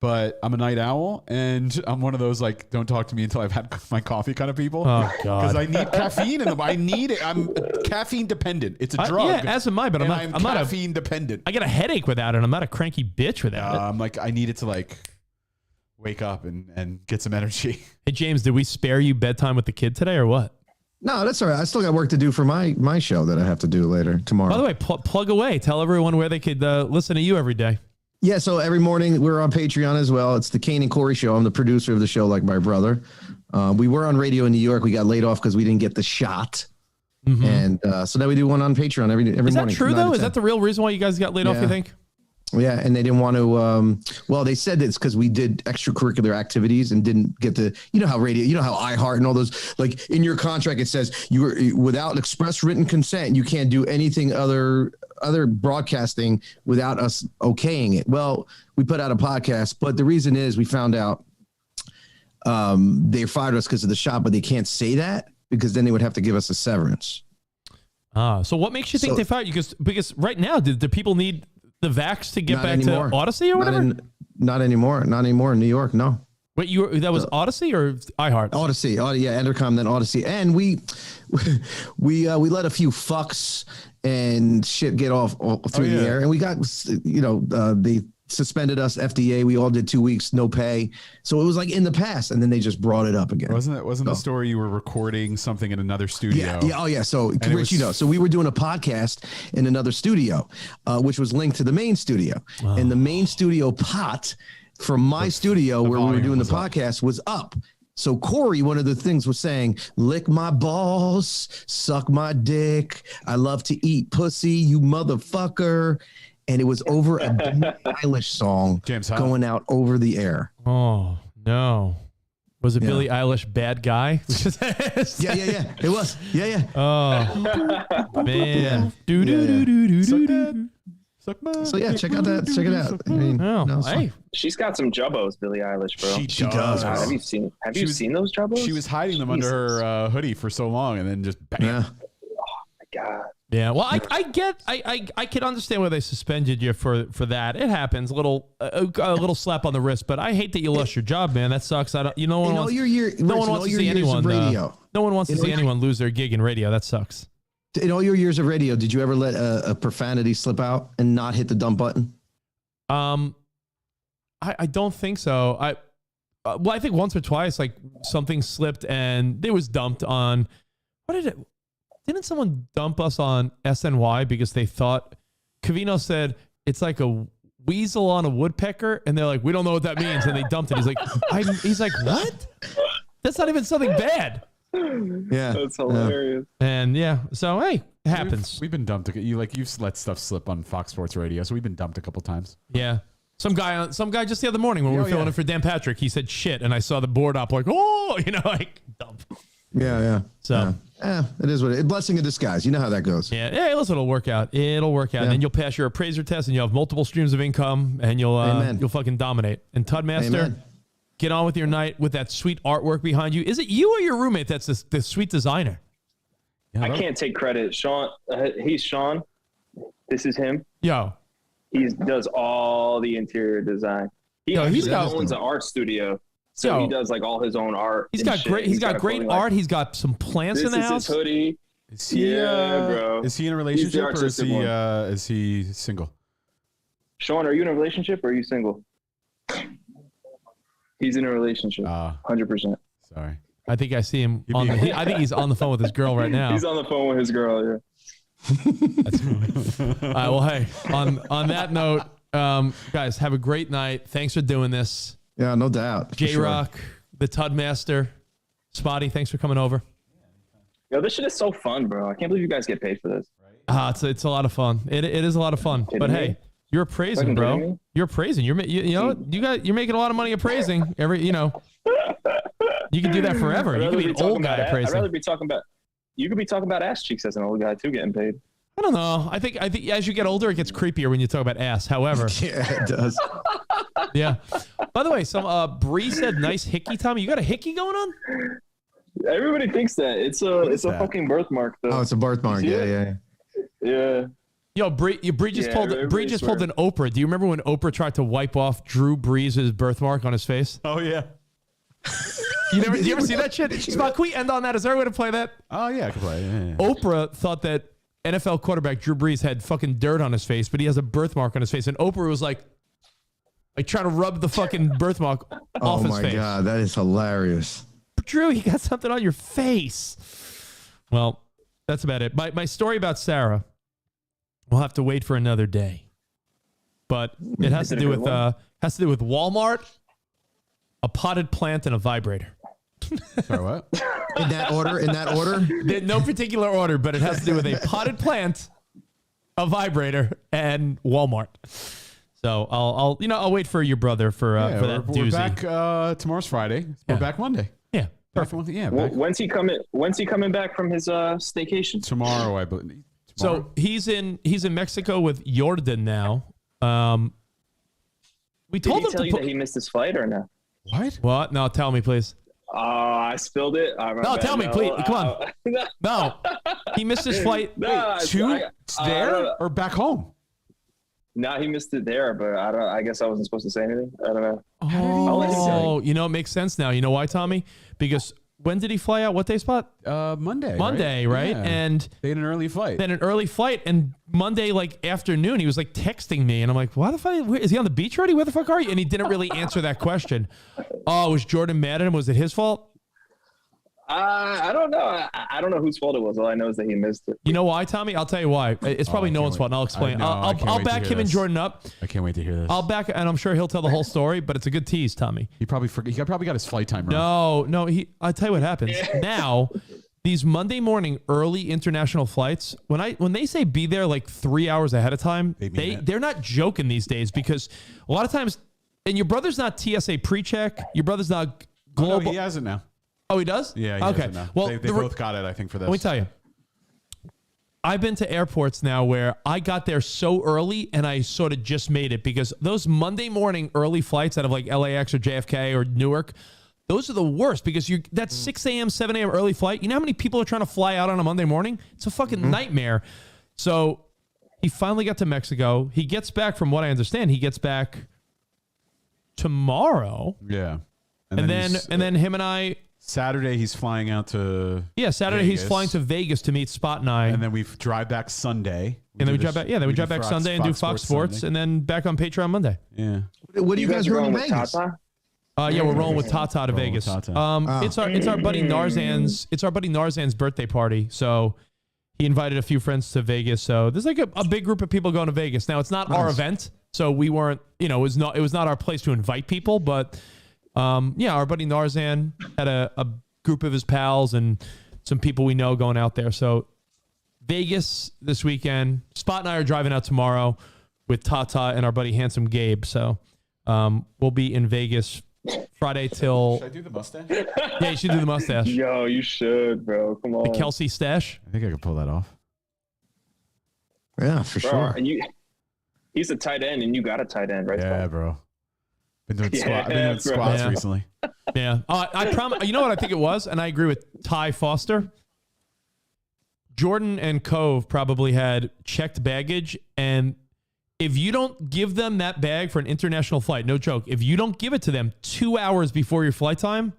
but I'm a night owl, and I'm one of those like, don't talk to me until I've had my coffee kind of people. Oh, God. Because I need caffeine in them. I need it. I'm caffeine dependent. It's a drug. Yeah, as am I, but I'm not caffeine dependent. I get a headache without it. I'm not a cranky bitch without it. I'm like, I need it to like wake up and get some energy. Hey, James, did we spare you bedtime with the kid today or what? No, that's all right. I still got work to do for my show that I have to do later tomorrow. By the way, plug away. Tell everyone where they could listen to you every day. Yeah, so every morning we're on Patreon as well. It's the Kane and Corey show. I'm the producer of the show, like my brother. We were on radio in New York. We got laid off because we didn't get the shot. Mm-hmm. And so now we do one on Patreon every morning. Is that true, though? Is that the real reason why you guys got laid off, you think? Yeah, and they didn't want to. Well, they said it's because we did extracurricular activities and didn't get to. You know how radio, you know how iHeart and all those. Like in your contract, it says you were without express written consent, you can't do anything other broadcasting without us okaying it. Well, we put out a podcast, but the reason is we found out they fired us because of the shot, but they can't say that because then they would have to give us a severance. So what makes you think they fired you? Because right now, do people need the vax to get back anymore. To Odyssey or whatever? Not anymore. Not anymore in New York. No. Wait, that was Odyssey or iHeart? Odyssey. Yeah, Entercom, then Odyssey. And we let a few fucks and shit get off through the air. And we got, they suspended us, FDA. We all did 2 weeks, no pay. So it was like in the past. And then they just brought it up again. Wasn't the story you were recording something in another studio? Yeah. Oh, yeah. So, Rich, so we were doing a podcast in another studio, which was linked to the main studio. Oh. And the main studio pot from my studio where we were doing the podcast was up. So Corey, one of the things was saying, lick my balls, suck my dick. I love to eat pussy, you motherfucker. And it was over a Billie Eilish song going out over the air. Oh, no. Was it Billie Eilish Bad Guy? Yeah. It was. Yeah. Oh, man. So yeah, check it out. I mean, hey. She's got some jubbos, Billie Eilish, bro. She does. Have you seen those jubbos? She was hiding them under her hoodie for so long, and then just bam. Yeah. Oh my god. Yeah, well, I can understand why they suspended you for that. It happens, a little slap on the wrist. But I hate that you lost your job, man. That sucks. No one wants to see anyone. No one wants to see anyone lose their gig in radio. That sucks. In all your years of radio, did you ever let a profanity slip out and not hit the dump button? I don't think so. I think once or twice, like something slipped and it was dumped on. Didn't someone dump us on SNY because they thought Covino said it's like a weasel on a woodpecker, and they're like, we don't know what that means, and they dumped it. He's like, what? That's not even something bad. Yeah, that's hilarious. And so hey, it happens. We've been dumped. You've let stuff slip on Fox Sports Radio, so we've been dumped a couple times. Yeah. Some guy just the other morning when we were filling in for Dan Patrick, he said shit, and I saw the board up like, dump. Yeah. So it is what it is. Blessing in disguise. You know how that goes. Yeah. Hey, listen, it'll work out. And then you'll pass your appraiser test, and you'll have multiple streams of income, and you'll fucking dominate. And Tudmaster, get on with your night with that sweet artwork behind you. Is it you or your roommate that's the sweet designer? I can't take credit. Sean, he's Sean. This is him. Yo. He does all the interior design. He owns an art studio. So he does like all his own art. He's got great art. He's got some plants in the house. This is his hoodie. Bro. Is he in a relationship or is he single? Sean, are you in a relationship or are you single? He's in a relationship. 100%. Sorry. I think I see him I think he's on the phone with his girl right now. He's on the phone with his girl, yeah. That's all right, well, hey, on that note, guys, have a great night. Thanks for doing this. Yeah, no doubt. Jairok, the Tudmaster, Spotty, thanks for coming over. Yo, this shit is so fun, bro. I can't believe you guys get paid for this. It's a lot of fun. It is a lot of fun. But hey, you're appraising, bro. You're appraising. You're making a lot of money appraising. You can do that forever. You can be an old guy appraising. I'd rather be talking about. You could be talking about ass cheeks as an old guy too, getting paid. I don't know. I think as you get older, it gets creepier when you talk about ass. However, yeah, it does. Yeah. By the way, some Bree said, "Nice hickey, Tommy." You got a hickey going on? Everybody thinks that it's a fucking birthmark, though. Oh, it's a birthmark. Yeah. Yo, Bree just pulled an Oprah. Do you remember when Oprah tried to wipe off Drew Brees' birthmark on his face? Oh yeah. Do you ever see that shit? Spot, can we end on that? Is there a way to play that? Oh yeah, I can play. Yeah. Oprah thought that NFL quarterback Drew Brees had fucking dirt on his face, but he has a birthmark on his face, and Oprah was like trying to rub the fucking birthmark off his face. Oh my god, that is hilarious. Drew, you got something on your face. Well, that's about it. My story about Sarah, we'll have to wait for another day. But it has to do with Walmart, a potted plant, and a vibrator. Sorry, what? In that order? No particular order, but it has to do with a potted plant, a vibrator, and Walmart. So I'll wait for your brother for that doozy. We're back tomorr's Friday. We're back Monday. Yeah. Perfect. Yeah. When's he coming? When's he coming back from his staycation? Tomorrow, I believe. So he's in Mexico with Jordan now. We Did told he him tell to you that he missed his flight or no? What? No, tell me, please. I spilled it. No, tell me, please. Come on. No, he missed his flight. There or back home? No, he missed it there, but I guess I wasn't supposed to say anything. I don't know. Oh, it makes sense now. You know why, Tommy? Because when did he fly out? What day spot? Monday. Monday, right? Yeah. And they had an early flight. And Monday, afternoon, he was texting me, and I'm like, "Why the fuck is he on the beach already? Where the fuck are you?" And he didn't really answer that question. Oh, was Jordan mad at him? Was it his fault? I don't know. I don't know whose fault it was. All I know is that he missed it. You know why, Tommy? I'll tell you why. It's probably no one's fault, and I'll explain. I'll back him and Jordan up. I can't wait to hear this. I'll back, and I'm sure he'll tell the whole story, but it's a good tease, Tommy. He probably got his flight time wrong. No. I'll tell you what happens. Now, these Monday morning early international flights, when they say be there 3 hours ahead of time, they're not joking these days, because a lot of times, and your brother's not TSA pre-check, your brother's not global. Oh, no, he has it now. Oh, he does? Yeah, he has it now. Well, they both got it, I think, for this. Let me tell you. I've been to airports now where I got there so early and I sort of just made it, because those Monday morning early flights out of LAX or JFK or Newark, those are the worst, because that's 6 a.m., 7 a.m. early flight. You know how many people are trying to fly out on a Monday morning? It's a fucking nightmare. So he finally got to Mexico. He gets back, from what I understand, tomorrow. Yeah. And then him and I... Saturday, he's flying out to Saturday Vegas. he's flying to Vegas to meet Spot and I. And then we drive back Sunday. We drive back Sunday and do Fox Sports, and then back on Patreon Monday. Yeah. What are you guys rolling in Vegas? Yeah, we're rolling with Tata to Vegas. It's our buddy Narzan's birthday party. So he invited a few friends to Vegas. So there's a big group of people going to Vegas. Now it's not our event, so we weren't, it was not our place to invite people, but our buddy Narzan had a group of his pals and some people we know going out there. So Vegas this weekend. Spot and I are driving out tomorrow with Tata and our buddy Handsome Gabe. So we'll be in Vegas Friday till... Should I do the mustache? Yeah, you should do the mustache. Yo, you should, bro. Come on. The Kelsey stash. I think I could pull that off. Yeah, for sure. And he's a tight end, and you got a tight end, right? Yeah, bro. Been doing squats recently. Yeah. I promise. You know what I think it was? And I agree with Ty Foster. Jordan and Cove probably had checked baggage. And if you don't give them that bag for an international flight, no joke, if you don't give it to them 2 hours before your flight time,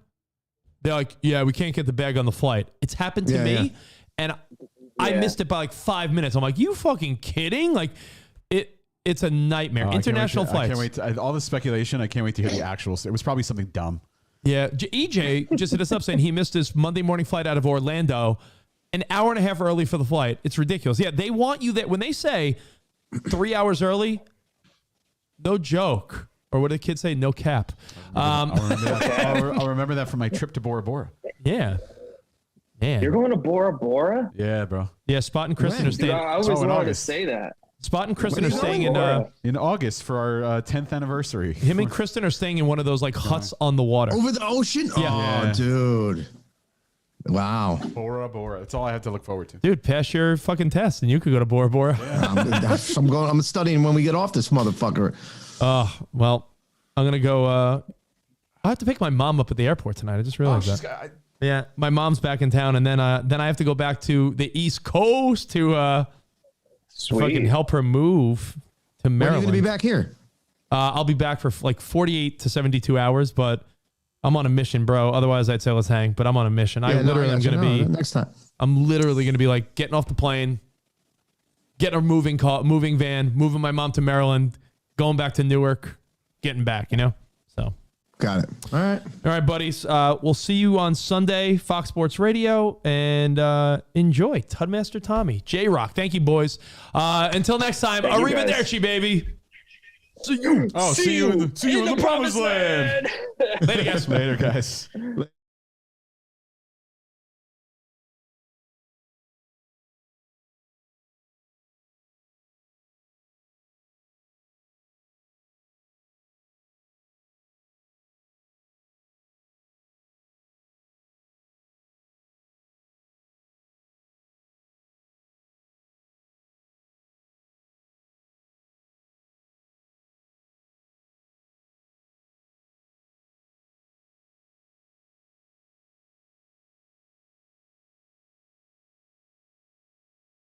they're like, yeah, we can't get the bag on the flight. It's happened to me. And I missed it by 5 minutes. I'm like, you fucking kidding? It's a nightmare. International flights. I can't wait. All the speculation. I can't wait to hear the actual. It was probably something dumb. Yeah. EJ just hit us up saying he missed his Monday morning flight out of Orlando an hour and a half early for the flight. It's ridiculous. Yeah. They want you there. When they say 3 hours early, no joke. Or what did the kids say? No cap. I'll remember that from my trip to Bora Bora. Yeah. Man. You're going to Bora Bora? Yeah, bro. Yeah. Spot and Kristen are staying. I always wanted to say that. Spot and Kristen are staying in August for our 10th anniversary. Him and Kristen are staying in one of those huts on the water. Over the ocean? Yeah. Oh, dude. Wow. Bora Bora. That's all I have to look forward to. Dude, pass your fucking test and you could go to Bora Bora. Yeah. I'm studying when we get off this motherfucker. Well, I'm going to go. I have to pick my mom up at the airport tonight. I just realized that. Yeah, my mom's back in town, and then I have to go back to the East Coast to fucking help her move to Maryland. When are you going to be back here? I'll be back for 48 to 72 hours, but I'm on a mission, bro. Otherwise, I'd say let's hang, but I'm on a mission. I'm literally going to be next time. I'm literally going to be getting off the plane, getting a moving van, moving my mom to Maryland, going back to Newark, getting back, So Got it. All right. All right, buddies. We'll see you on Sunday, Fox Sports Radio, and enjoy. Tudmaster Tommy, Jairok. Thank you, boys. Until next time, arrivederci, baby. See you in the promised land. Later, guys. Later, guys.